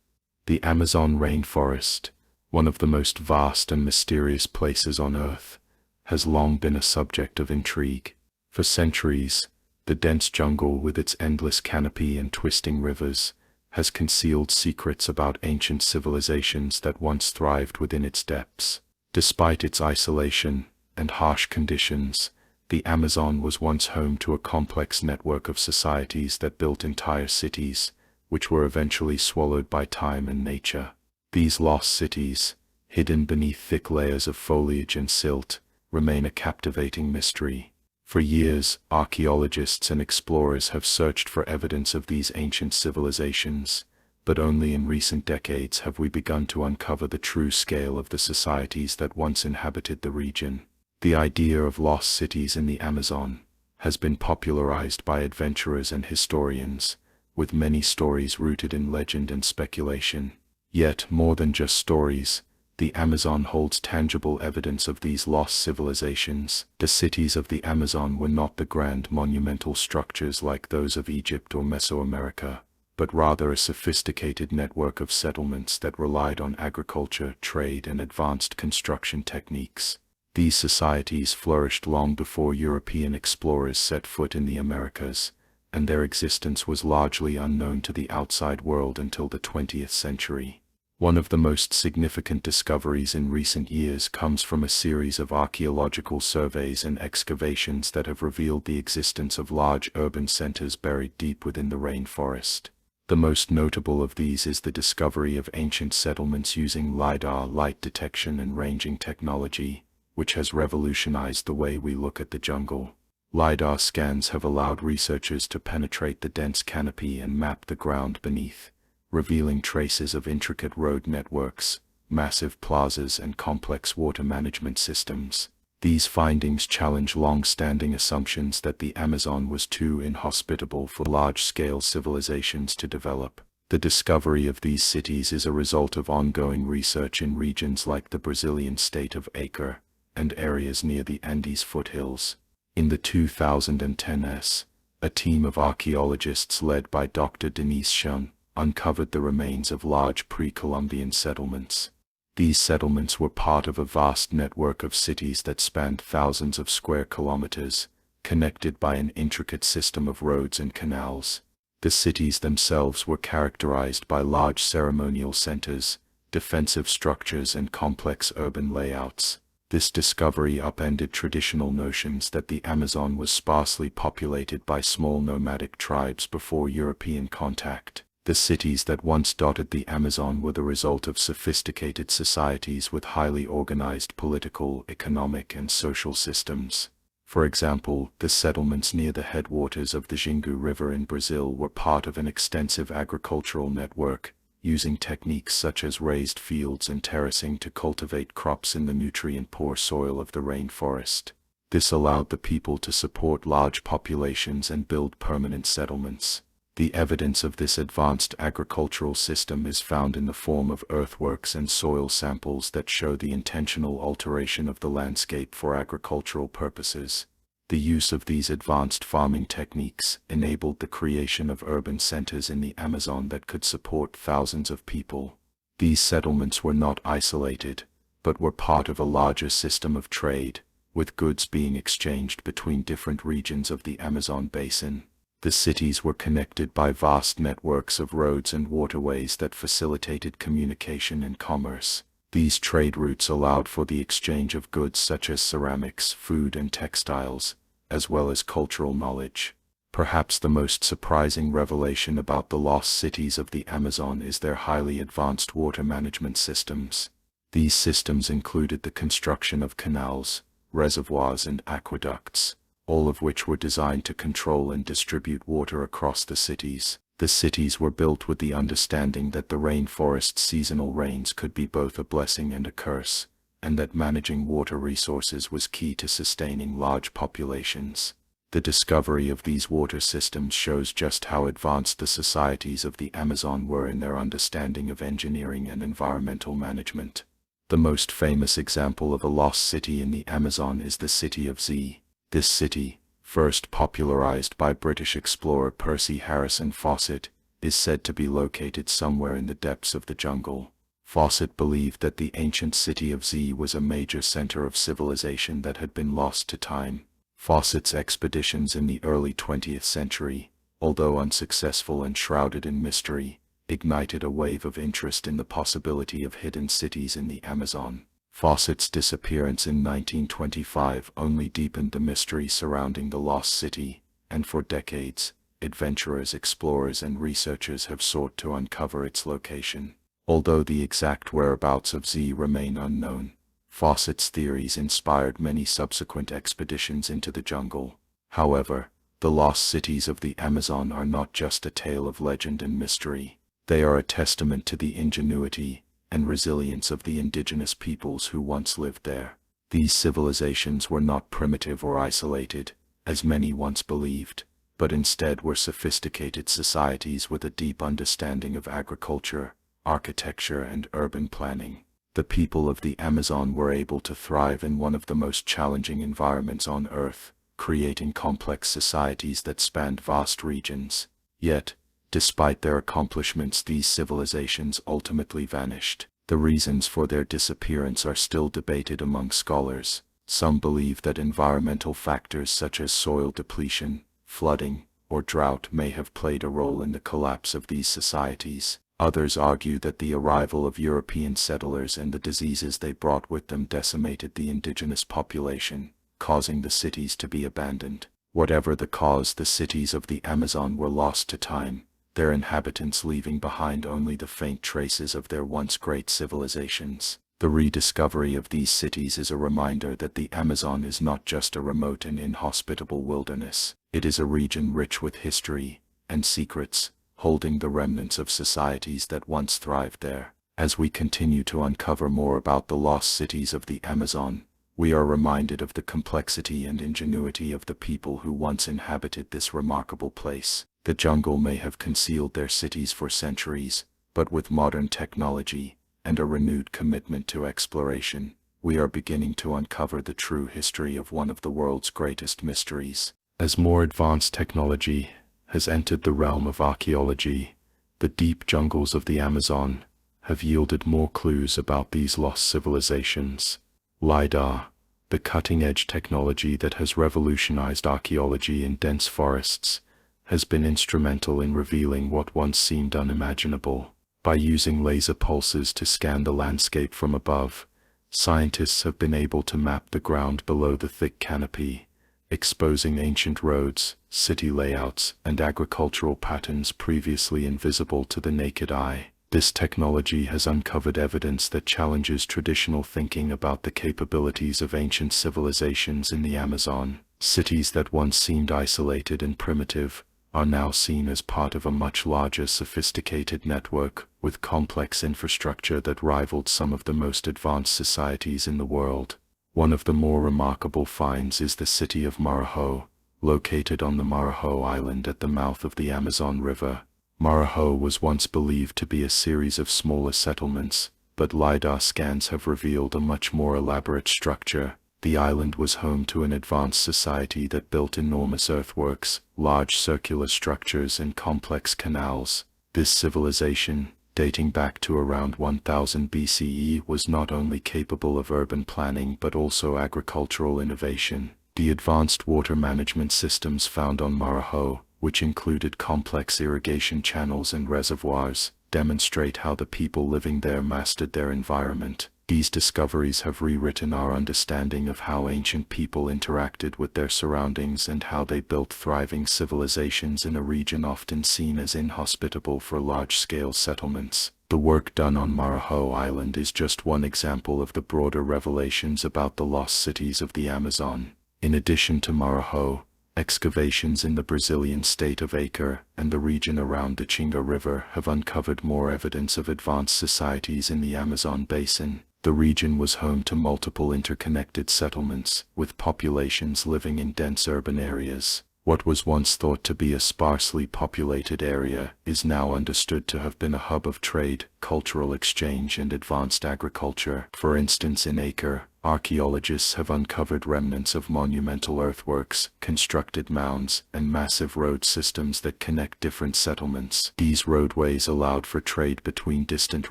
The Amazon rainforest, one of the most vast and mysterious places on Earth, has long been a subject of intrigue. For centuries, the dense jungle with its endless canopy and twisting rivers has concealed secrets about ancient civilizations that once thrived within its depths. Despite its isolation and harsh conditions, the Amazon was once home to a complex network of societies that built entire cities, which were eventually swallowed by time and nature. These lost cities, hidden beneath thick layers of foliage and silt, remain a captivating mystery. For years, archaeologists and explorers have searched for evidence of these ancient civilizations, but only in recent decades have we begun to uncover the true scale of the societies that once inhabited the region. The idea of lost cities in the Amazon has been popularized by adventurers and historians, with many stories rooted in legend and speculation. Yet, more than just stories, the Amazon holds tangible evidence of these lost civilizations. The cities of the Amazon were not the grand monumental structures like those of Egypt or Mesoamerica, but rather a sophisticated network of settlements that relied on agriculture, trade, and advanced construction techniques. These societies flourished long before European explorers set foot in the Americas, and their existence was largely unknown to the outside world until the 20th century. One of the most significant discoveries in recent years comes from a series of archaeological surveys and excavations that have revealed the existence of large urban centers buried deep within the rainforest. The most notable of these is the discovery of ancient settlements using LiDAR, light detection and ranging technology, which has revolutionized the way we look at the jungle. LiDAR scans have allowed researchers to penetrate the dense canopy and map the ground beneath, revealing traces of intricate road networks, massive plazas, and complex water management systems. These findings challenge long-standing assumptions that the Amazon was too inhospitable for large-scale civilizations to develop. The discovery of these cities is a result of ongoing research in regions like the Brazilian state of Acre and areas near the Andes foothills. In the 2010s, a team of archaeologists led by Dr. Denise Shun uncovered the remains of large pre-Columbian settlements. These settlements were part of a vast network of cities that spanned thousands of square kilometers, connected by an intricate system of roads and canals. The cities themselves were characterized by large ceremonial centers, defensive structures, and complex urban layouts. This discovery upended traditional notions that the Amazon was sparsely populated by small nomadic tribes before European contact. The cities that once dotted the Amazon were the result of sophisticated societies with highly organized political, economic, and social systems. For example, the settlements near the headwaters of the Xingu River in Brazil were part of an extensive agricultural network, using techniques such as raised fields and terracing to cultivate crops in the nutrient-poor soil of the rainforest. This allowed the people to support large populations and build permanent settlements. The evidence of this advanced agricultural system is found in the form of earthworks and soil samples that show the intentional alteration of the landscape for agricultural purposes. The use of these advanced farming techniques enabled the creation of urban centers in the Amazon that could support thousands of people. These settlements were not isolated, but were part of a larger system of trade, with goods being exchanged between different regions of the Amazon basin. The cities were connected by vast networks of roads and waterways that facilitated communication and commerce. These trade routes allowed for the exchange of goods such as ceramics, food, and textiles, as well as cultural knowledge. Perhaps the most surprising revelation about the lost cities of the Amazon is their highly advanced water management systems. These systems included the construction of canals, reservoirs, and aqueducts, all of which were designed to control and distribute water across the cities. The cities were built with the understanding that the rainforest's seasonal rains could be both a blessing and a curse, and that managing water resources was key to sustaining large populations. The discovery of these water systems shows just how advanced the societies of the Amazon were in their understanding of engineering and environmental management. The most famous example of a lost city in the Amazon is the city of Z. This city, first popularized by British explorer Percy Harrison Fawcett, is said to be located somewhere in the depths of the jungle. Fawcett believed that the ancient city of Z was a major center of civilization that had been lost to time. Fawcett's expeditions in the early 20th century, although unsuccessful and shrouded in mystery, ignited a wave of interest in the possibility of hidden cities in the Amazon. Fawcett's disappearance in 1925 only deepened the mystery surrounding the lost city, and for decades, adventurers, explorers, and researchers have sought to uncover its location. Although the exact whereabouts of Z remain unknown, Fawcett's theories inspired many subsequent expeditions into the jungle. However, the lost cities of the Amazon are not just a tale of legend and mystery. They are a testament to the ingenuity and resilience of the indigenous peoples who once lived there. These civilizations were not primitive or isolated, as many once believed, but instead were sophisticated societies with a deep understanding of agriculture, architecture, and urban planning. The people of the Amazon were able to thrive in one of the most challenging environments on Earth, creating complex societies that spanned vast regions. Yet, despite their accomplishments, these civilizations ultimately vanished. The reasons for their disappearance are still debated among scholars. Some believe that environmental factors such as soil depletion, flooding, or drought may have played a role in the collapse of these societies. Others argue that the arrival of European settlers and the diseases they brought with them decimated the indigenous population, causing the cities to be abandoned. Whatever the cause, the cities of the Amazon were lost to time, their inhabitants leaving behind only the faint traces of their once great civilizations. The rediscovery of these cities is a reminder that the Amazon is not just a remote and inhospitable wilderness. It is a region rich with history and secrets, holding the remnants of societies that once thrived there. As we continue to uncover more about the lost cities of the Amazon, we are reminded of the complexity and ingenuity of the people who once inhabited this remarkable place. The jungle may have concealed their cities for centuries, but with modern technology and a renewed commitment to exploration, we are beginning to uncover the true history of one of the world's greatest mysteries. As more advanced technology has entered the realm of archaeology, the deep jungles of the Amazon have yielded more clues about these lost civilizations. LiDAR, the cutting-edge technology that has revolutionized archaeology in dense forests, has been instrumental in revealing what once seemed unimaginable. By using laser pulses to scan the landscape from above, scientists have been able to map the ground below the thick canopy, exposing ancient roads, city layouts, and agricultural patterns previously invisible to the naked eye. This technology has uncovered evidence that challenges traditional thinking about the capabilities of ancient civilizations in the Amazon. Cities that once seemed isolated and primitive are now seen as part of a much larger, sophisticated network with complex infrastructure that rivaled some of the most advanced societies in the world. One of the more remarkable finds is the city of Marajo, located on the Marajo Island at the mouth of the Amazon River. Marajo was once believed to be a series of smaller settlements, but LiDAR scans have revealed a much more elaborate structure. The island was home to an advanced society that built enormous earthworks, large circular structures, and complex canals. This civilization, dating back to around 1000 BCE, was not only capable of urban planning but also agricultural innovation. The advanced water management systems found on Marajo, which included complex irrigation channels and reservoirs, demonstrate how the people living there mastered their environment. These discoveries have rewritten our understanding of how ancient people interacted with their surroundings and how they built thriving civilizations in a region often seen as inhospitable for large-scale settlements. The work done on Marajo Island is just one example of the broader revelations about the lost cities of the Amazon. In addition to Marajo, excavations in the Brazilian state of Acre and the region around the Chinga River have uncovered more evidence of advanced societies in the Amazon basin. The region was home to multiple interconnected settlements, with populations living in dense urban areas. What was once thought to be a sparsely populated area is now understood to have been a hub of trade, cultural exchange, and advanced agriculture. For instance, in Acre, archaeologists have uncovered remnants of monumental earthworks, constructed mounds, and massive road systems that connect different settlements. These roadways allowed for trade between distant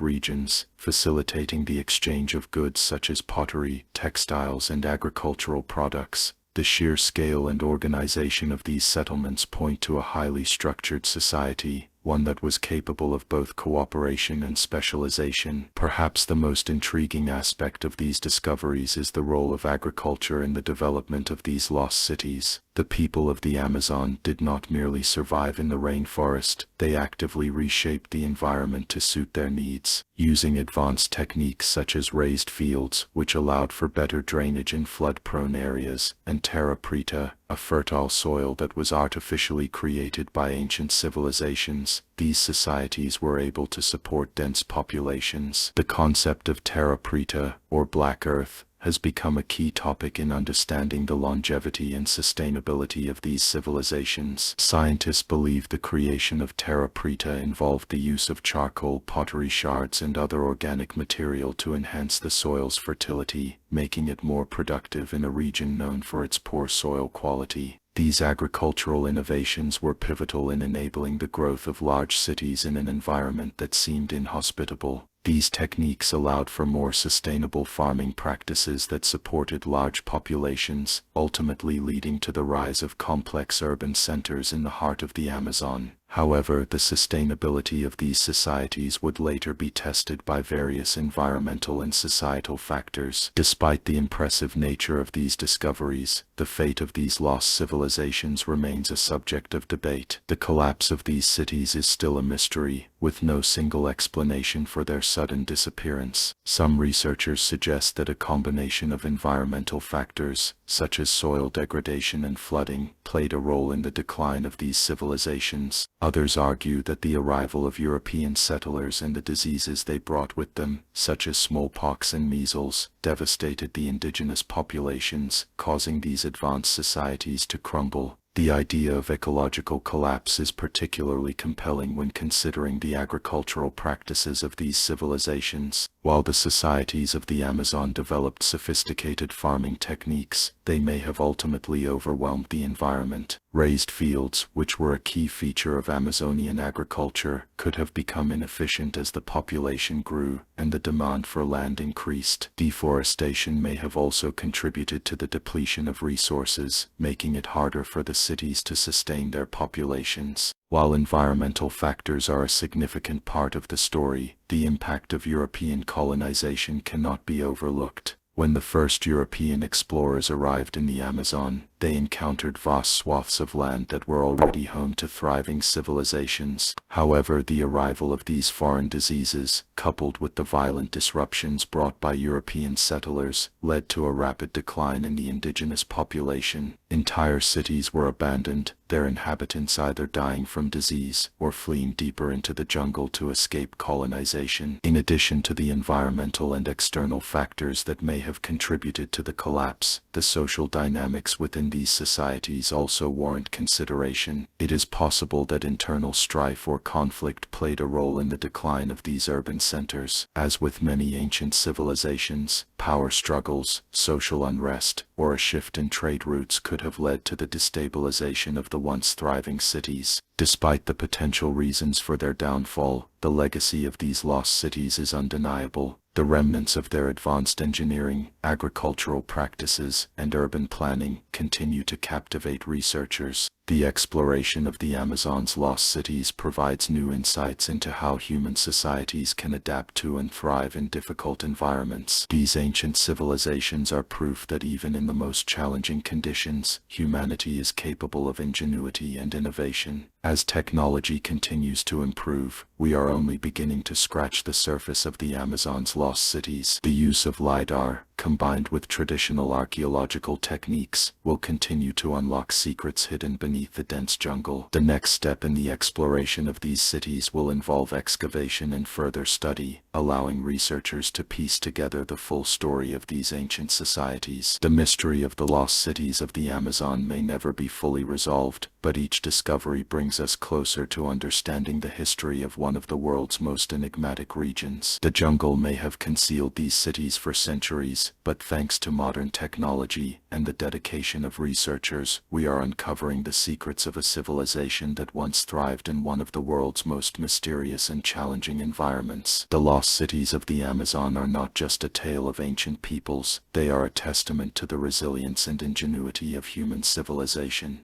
regions, facilitating the exchange of goods such as pottery, textiles, and agricultural products. The sheer scale and organization of these settlements point to a highly structured society, one that was capable of both cooperation and specialization. Perhaps the most intriguing aspect of these discoveries is the role of agriculture in the development of these lost cities. The people of the Amazon did not merely survive in the rainforest, they actively reshaped the environment to suit their needs, using advanced techniques such as raised fields, which allowed for better drainage in flood-prone areas, and terra preta, a fertile soil that was artificially created by ancient civilizations. These societies were able to support dense populations. The concept of terra preta, or black earth, has become a key topic in understanding the longevity and sustainability of these civilizations. Scientists believe the creation of terra preta involved the use of charcoal, pottery shards, and other organic material to enhance the soil's fertility, making it more productive in a region known for its poor soil quality. These agricultural innovations were pivotal in enabling the growth of large cities in an environment that seemed inhospitable. These techniques allowed for more sustainable farming practices that supported large populations, ultimately leading to the rise of complex urban centers in the heart of the Amazon. However, the sustainability of these societies would later be tested by various environmental and societal factors. Despite the impressive nature of these discoveries, the fate of these lost civilizations remains a subject of debate. The collapse of these cities is still a mystery, with no single explanation for their sudden disappearance. Some researchers suggest that a combination of environmental factors, such as soil degradation and flooding, played a role in the decline of these civilizations. Others argue that the arrival of European settlers and the diseases they brought with them, such as smallpox and measles, devastated the indigenous populations, causing these advanced societies to crumble. The idea of ecological collapse is particularly compelling when considering the agricultural practices of these civilizations. While the societies of the Amazon developed sophisticated farming techniques, they may have ultimately overwhelmed the environment. Raised fields, which were a key feature of Amazonian agriculture, could have become inefficient as the population grew and the demand for land increased. Deforestation may have also contributed to the depletion of resources, making it harder for the cities to sustain their populations. While environmental factors are a significant part of the story, the impact of European colonization cannot be overlooked. When the first European explorers arrived in the Amazon, they encountered vast swaths of land that were already home to thriving civilizations. However, the arrival of these foreign diseases, coupled with the violent disruptions brought by European settlers, led to a rapid decline in the indigenous population. Entire cities were abandoned, their inhabitants either dying from disease or fleeing deeper into the jungle to escape colonization. In addition to the environmental and external factors that may have contributed to the collapse, the social dynamics within these societies also warrant consideration. It is possible that internal strife or conflict played a role in the decline of these urban centers. As with many ancient civilizations, power struggles, social unrest, or a shift in trade routes could have led to the destabilization of the once thriving cities. Despite the potential reasons for their downfall, the legacy of these lost cities is undeniable. The remnants of their advanced engineering, agricultural practices, and urban planning continue to captivate researchers. The exploration of the Amazon's lost cities provides new insights into how human societies can adapt to and thrive in difficult environments. These ancient civilizations are proof that even in the most challenging conditions, humanity is capable of ingenuity and innovation. As technology continues to improve, we are only beginning to scratch the surface of the Amazon's lost cities. The use of LiDAR, combined with traditional archaeological techniques, will continue to unlock secrets hidden beneath the dense jungle. The next step in the exploration of these cities will involve excavation and further study, allowing researchers to piece together the full story of these ancient societies. The mystery of the lost cities of the Amazon may never be fully resolved, but each discovery brings us closer to understanding the history of one of the world's most enigmatic regions. The jungle may have concealed these cities for centuries, but thanks to modern technology and the dedication of researchers, we are uncovering the secrets of a civilization that once thrived in one of the world's most mysterious and challenging environments. The lost cities of the Amazon are not just a tale of ancient peoples, they are a testament to the resilience and ingenuity of human civilization.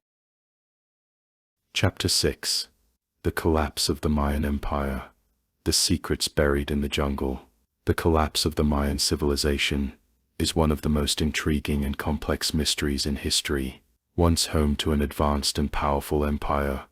Chapter 6. The Collapse of the Mayan Empire. The Secrets Buried in the Jungle. The collapse of the Mayan civilization is one of the most intriguing and complex mysteries in history. Once home to an advanced and powerful empire,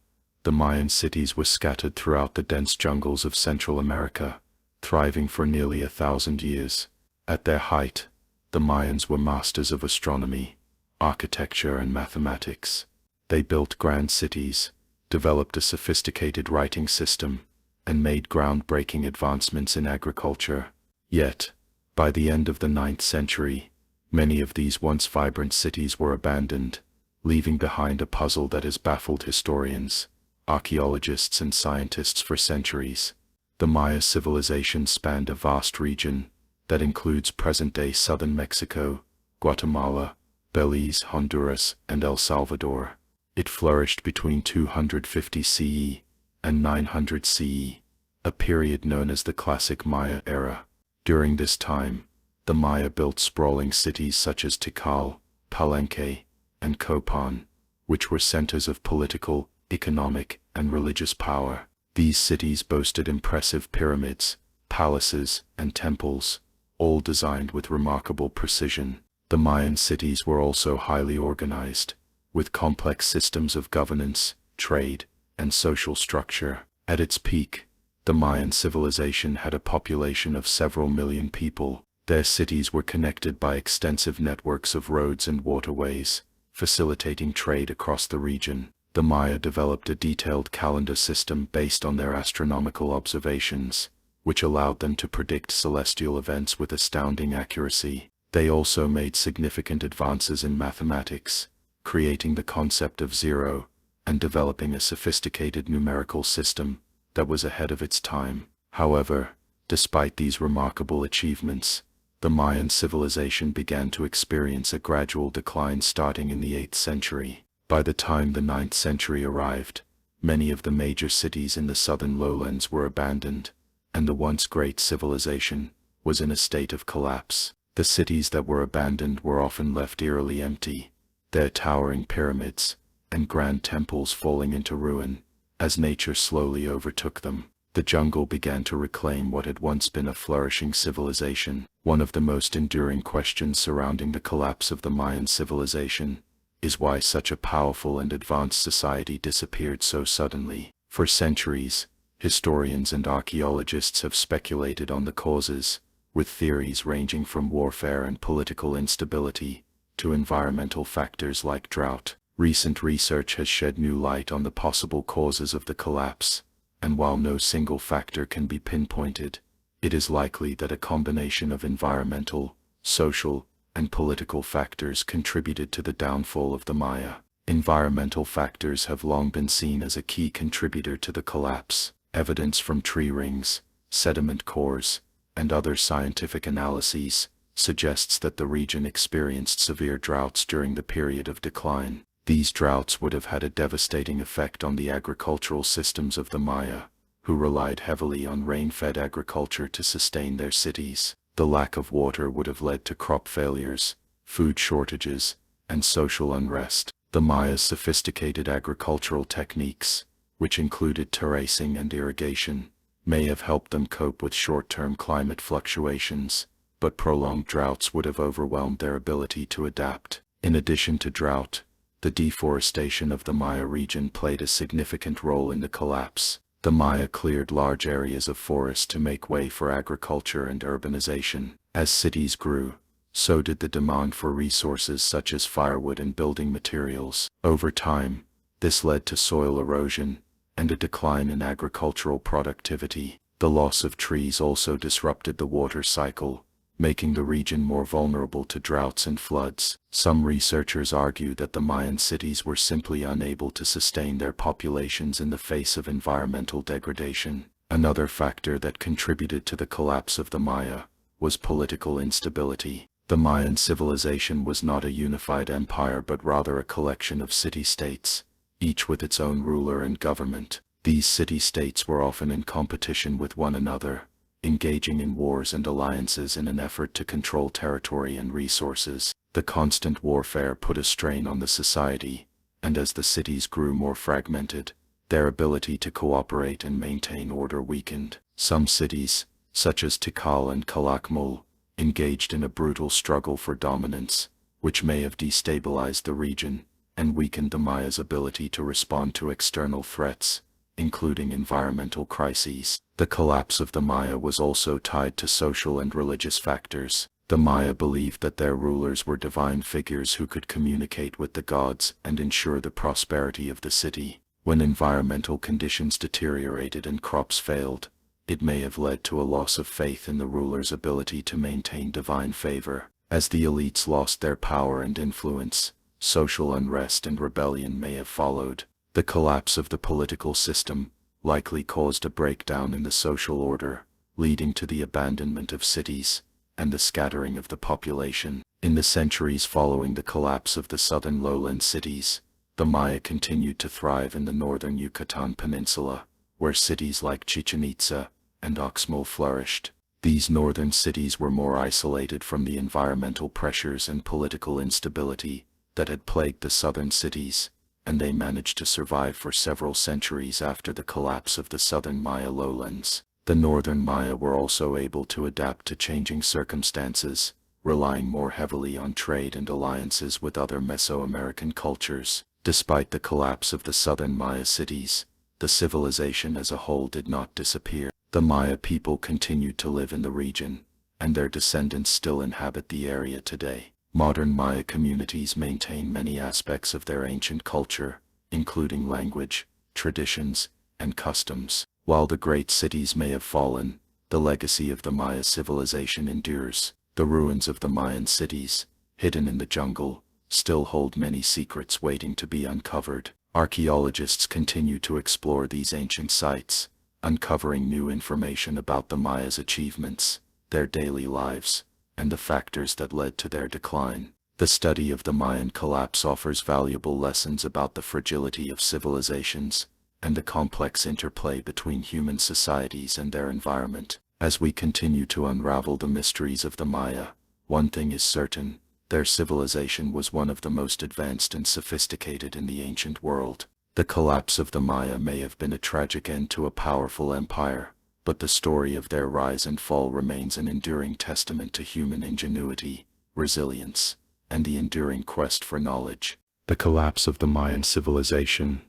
the Mayan cities were scattered throughout the dense jungles of Central America, thriving for nearly 1,000 years. At their height, the Mayans were masters of astronomy, architecture, and mathematics. They built grand cities, developed a sophisticated writing system, and made groundbreaking advancements in agriculture. Yet, by the end of the 9th century, many of these once vibrant cities were abandoned, leaving behind a puzzle that has baffled historians, archaeologists, and scientists for centuries. The Maya civilization spanned a vast region that includes present-day southern Mexico, Guatemala, Belize, Honduras, and El Salvador. It flourished between 250 CE and 900 CE, a period known as the Classic Maya era. During this time, the Maya built sprawling cities such as Tikal, Palenque, and Copan, which were centers of political, economic, and religious power. These cities boasted impressive pyramids, palaces, and temples, all designed with remarkable precision. The Mayan cities were also highly organized, with complex systems of governance, trade, and social structure. At its peak, The Mayan civilization had a population of several million people. Their cities were connected by extensive networks of roads and waterways, facilitating trade across the region. The Maya developed a detailed calendar system based on their astronomical observations, which allowed them to predict celestial events with astounding accuracy. They also made significant advances in mathematics, creating the concept of zero, and developing a sophisticated numerical system that was ahead of its time. However, despite these remarkable achievements, the Mayan civilization began to experience a gradual decline starting in the 8th century. By the time the 9th century arrived, many of the major cities in the southern lowlands were abandoned, and the once great civilization was in a state of collapse. The cities that were abandoned were often left eerily empty, their towering pyramids and grand temples falling into ruin as nature slowly overtook them. The jungle began to reclaim what had once been a flourishing civilization. One of the most enduring questions surrounding the collapse of the Mayan civilization is why such a powerful and advanced society disappeared so suddenly. For centuries, historians and archaeologists have speculated on the causes, with theories ranging from warfare and political instability to environmental factors like drought. Recent research has shed new light on the possible causes of the collapse, and while no single factor can be pinpointed, it is likely that a combination of environmental, social, and political factors contributed to the downfall of the Maya. Environmental factors have long been seen as a key contributor to the collapse. Evidence from tree rings, sediment cores, and other scientific analyses suggests that the region experienced severe droughts during the period of decline. These droughts would have had a devastating effect on the agricultural systems of the Maya, who relied heavily on rain-fed agriculture to sustain their cities. The lack of water would have led to crop failures, food shortages, and social unrest. The Maya's sophisticated agricultural techniques, which included terracing and irrigation, may have helped them cope with short-term climate fluctuations, but prolonged droughts would have overwhelmed their ability to adapt. In addition to drought, the deforestation of the Maya region played a significant role in the collapse. The Maya cleared large areas of forest to make way for agriculture and urbanization. As cities grew, so did the demand for resources such as firewood and building materials. Over time, this led to soil erosion and a decline in agricultural productivity. The loss of trees also disrupted the water cycle, making the region more vulnerable to droughts and floods. Some researchers argue that the Mayan cities were simply unable to sustain their populations in the face of environmental degradation. Another factor that contributed to the collapse of the Maya was political instability. The Mayan civilization was not a unified empire but rather a collection of city-states, each with its own ruler and government. These city-states were often in competition with one another, engaging in wars and alliances in an effort to control territory and resources. The constant warfare put a strain on the society, and as the cities grew more fragmented, their ability to cooperate and maintain order weakened. Some cities, such as Tikal and Calakmul, engaged in a brutal struggle for dominance, which may have destabilized the region and weakened the Maya's ability to respond to external threats, including environmental crises. The collapse of the Maya was also tied to social and religious factors. The Maya believed that their rulers were divine figures who could communicate with the gods and ensure the prosperity of the city. When environmental conditions deteriorated and crops failed, it may have led to a loss of faith in the ruler's ability to maintain divine favor. As the elites lost their power and influence, social unrest and rebellion may have followed. The collapse of the political system likely caused a breakdown in the social order, leading to the abandonment of cities and the scattering of the population. In the centuries following the collapse of the southern lowland cities, the Maya continued to thrive in the northern Yucatan Peninsula, where cities like Chichen Itza and Oxmal flourished. These northern cities were more isolated from the environmental pressures and political instability that had plagued the southern cities, and they managed to survive for several centuries after the collapse of the southern Maya lowlands. The northern Maya were also able to adapt to changing circumstances, relying more heavily on trade and alliances with other Mesoamerican cultures. Despite the collapse of the southern Maya cities, the civilization as a whole did not disappear. The Maya people continued to live in the region, and their descendants still inhabit the area today. Modern Maya communities maintain many aspects of their ancient culture, including language, traditions, and customs. While the great cities may have fallen, the legacy of the Maya civilization endures. The ruins of the Mayan cities, hidden in the jungle, still hold many secrets waiting to be uncovered. Archaeologists continue to explore these ancient sites, uncovering new information about the Mayas' achievements, their daily lives, and the factors that led to their decline. The study of the Mayan collapse offers valuable lessons about the fragility of civilizations and the complex interplay between human societies and their environment. As we continue to unravel the mysteries of the Maya, one thing is certain: their civilization was one of the most advanced and sophisticated in the ancient world. The collapse of the Maya may have been a tragic end to a powerful empire, but the story of their rise and fall remains an enduring testament to human ingenuity, resilience, and the enduring quest for knowledge. The collapse of the Mayan civilization,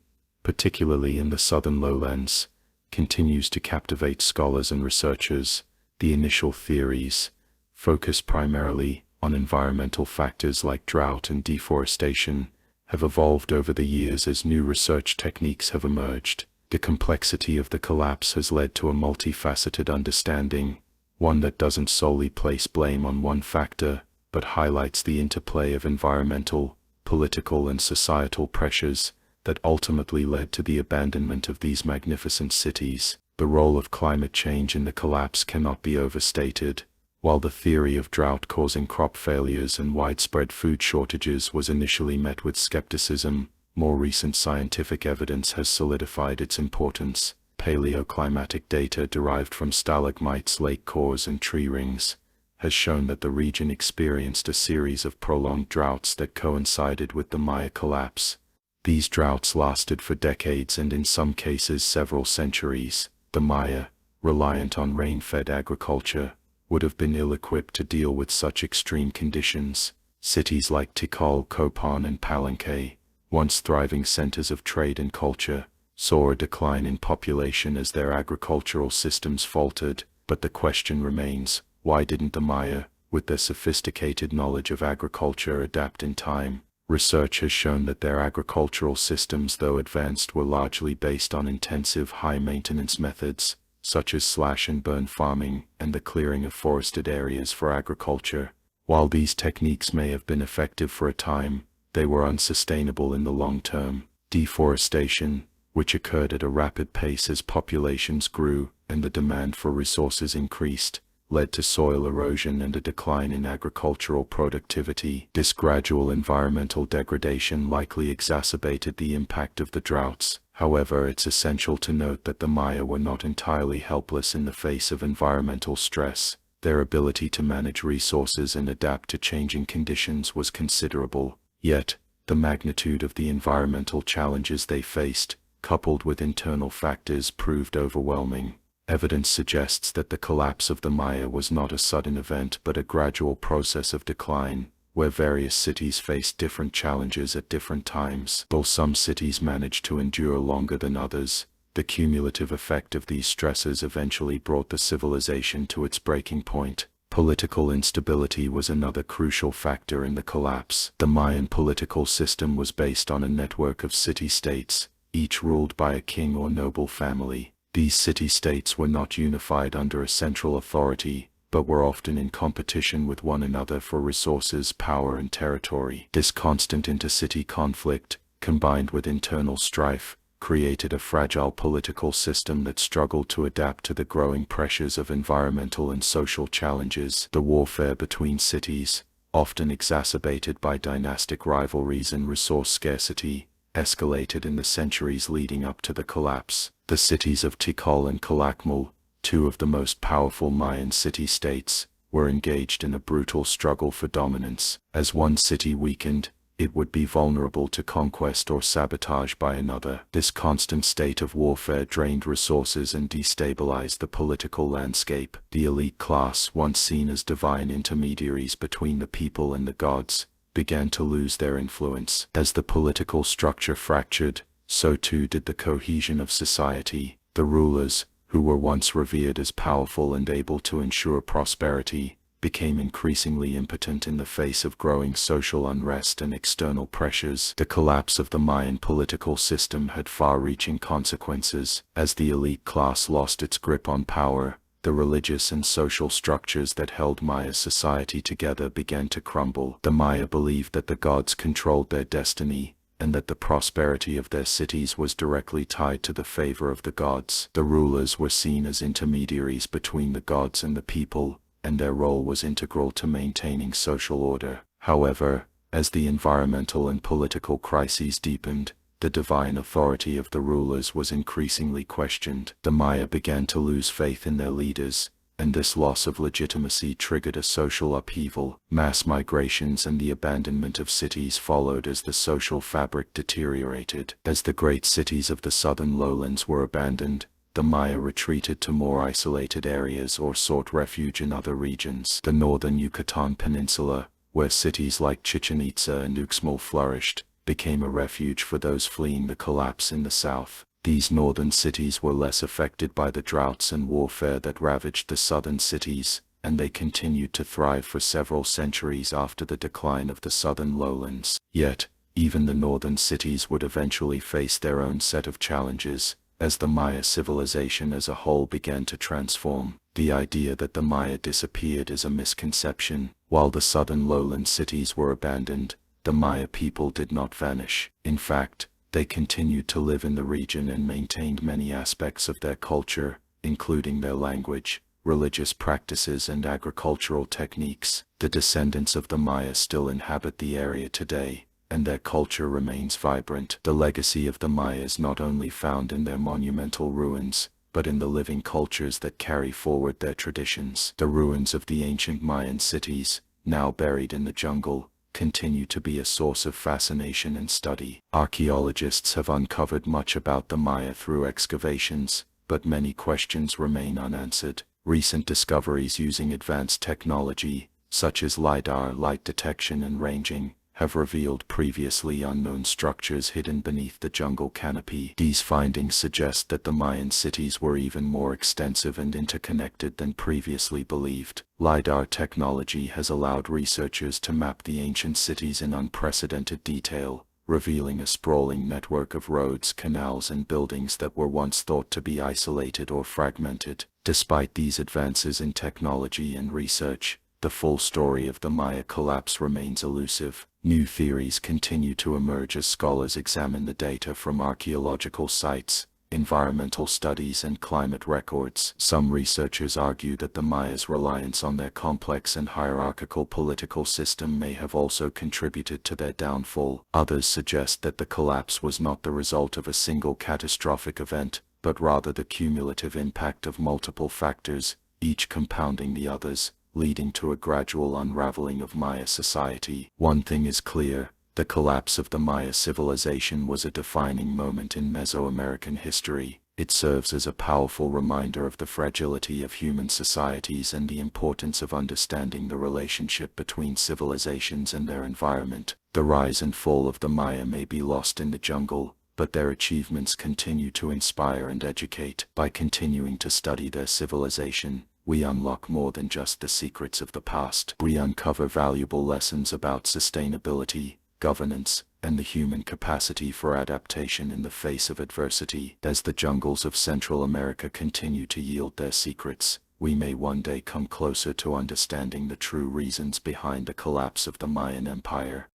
particularly in the southern lowlands, continues to captivate scholars and researchers. The initial theories, focused primarily on environmental factors like drought and deforestation, have evolved over the years as new research techniques have emerged. The complexity of the collapse has led to a multifaceted understanding, one that doesn't solely place blame on one factor, but highlights the interplay of environmental, political, and societal pressures that ultimately led to the abandonment of these magnificent cities. The role of climate change in the collapse cannot be overstated. While the theory of drought causing crop failures and widespread food shortages was initially met with skepticism, more recent scientific evidence has solidified its importance. Paleoclimatic data derived from stalagmites, lake cores, and tree rings has shown that the region experienced a series of prolonged droughts that coincided with the Maya collapse. These droughts lasted for decades and in some cases several centuries. The Maya, reliant on rain-fed agriculture, would have been ill-equipped to deal with such extreme conditions. Cities like Tikal, Copan, and Palenque, once thriving centers of trade and culture, saw a decline in population as their agricultural systems faltered. But the question remains, why didn't the Maya, with their sophisticated knowledge of agriculture, adapt in time? Research has shown that their agricultural systems, though advanced, were largely based on intensive, high-maintenance methods, such as slash-and-burn farming and the clearing of forested areas for agriculture. While these techniques may have been effective for a time, they were unsustainable in the long term. Deforestation, which occurred at a rapid pace as populations grew and the demand for resources increased, led to soil erosion and a decline in agricultural productivity. This gradual environmental degradation likely exacerbated the impact of the droughts. However, it's essential to note that the Maya were not entirely helpless in the face of environmental stress. Their ability to manage resources and adapt to changing conditions was considerable. Yet, the magnitude of the environmental challenges they faced, coupled with internal factors, proved overwhelming. Evidence suggests that the collapse of the Maya was not a sudden event but a gradual process of decline, where various cities faced different challenges at different times. Though some cities managed to endure longer than others, the cumulative effect of these stresses eventually brought the civilization to its breaking point. Political instability was another crucial factor in the collapse. The Mayan political system was based on a network of city-states, each ruled by a king or noble family. These city-states were not unified under a central authority, but were often in competition with one another for resources, power, and territory. This constant intercity conflict, combined with internal strife, created a fragile political system that struggled to adapt to the growing pressures of environmental and social challenges. The warfare between cities, often exacerbated by dynastic rivalries and resource scarcity, escalated in the centuries leading up to the collapse. The cities of Tikal and Calakmul, two of the most powerful Mayan city-states, were engaged in a brutal struggle for dominance. As one city weakened, it would be vulnerable to conquest or sabotage by another. This constant state of warfare drained resources and destabilized the political landscape. The elite class, once seen as divine intermediaries between the people and the gods, began to lose their influence. As the political structure fractured, so too did the cohesion of society. The rulers, who were once revered as powerful and able to ensure prosperity, became increasingly impotent in the face of growing social unrest and external pressures. The collapse of the Mayan political system had far-reaching consequences. As the elite class lost its grip on power, the religious and social structures that held Maya society together began to crumble. The Maya believed that the gods controlled their destiny, and that the prosperity of their cities was directly tied to the favor of the gods. The rulers were seen as intermediaries between the gods and the people, and their role was integral to maintaining social order. However, as the environmental and political crises deepened, the divine authority of the rulers was increasingly questioned. The Maya began to lose faith in their leaders, and this loss of legitimacy triggered a social upheaval. Mass migrations and the abandonment of cities followed as the social fabric deteriorated. As the great cities of the southern lowlands were abandoned, the Maya retreated to more isolated areas or sought refuge in other regions. The northern Yucatan Peninsula, where cities like Chichen Itza and Uxmal flourished, became a refuge for those fleeing the collapse in the south. These northern cities were less affected by the droughts and warfare that ravaged the southern cities, and they continued to thrive for several centuries after the decline of the southern lowlands. Yet, even the northern cities would eventually face their own set of challenges, as the Maya civilization as a whole began to transform. The idea that the Maya disappeared is a misconception. While the southern lowland cities were abandoned, the Maya people did not vanish. In fact, they continued to live in the region and maintained many aspects of their culture, including their language, religious practices, and agricultural techniques. The descendants of the Maya still inhabit the area today, and their culture remains vibrant. The legacy of the Maya is not only found in their monumental ruins, but in the living cultures that carry forward their traditions. The ruins of the ancient Mayan cities, now buried in the jungle, continue to be a source of fascination and study. Archaeologists have uncovered much about the Maya through excavations, but many questions remain unanswered. Recent discoveries using advanced technology, such as LiDAR, light detection and ranging, have revealed previously unknown structures hidden beneath the jungle canopy. These findings suggest that the Mayan cities were even more extensive and interconnected than previously believed. LiDAR technology has allowed researchers to map the ancient cities in unprecedented detail, revealing a sprawling network of roads, canals, and buildings that were once thought to be isolated or fragmented. Despite these advances in technology and research, the full story of the Maya collapse remains elusive. New theories continue to emerge as scholars examine the data from archaeological sites, environmental studies, and climate records. Some researchers argue that the Maya's reliance on their complex and hierarchical political system may have also contributed to their downfall. Others suggest that the collapse was not the result of a single catastrophic event, but rather the cumulative impact of multiple factors, each compounding the others, leading to a gradual unraveling of Maya society. One thing is clear: the collapse of the Maya civilization was a defining moment in Mesoamerican history. It serves as a powerful reminder of the fragility of human societies and the importance of understanding the relationship between civilizations and their environment. The rise and fall of the Maya may be lost in the jungle, but their achievements continue to inspire and educate. By continuing to study their civilization, we unlock more than just the secrets of the past. We uncover valuable lessons about sustainability, governance, and the human capacity for adaptation in the face of adversity. As the jungles of Central America continue to yield their secrets, we may one day come closer to understanding the true reasons behind the collapse of the Mayan Empire.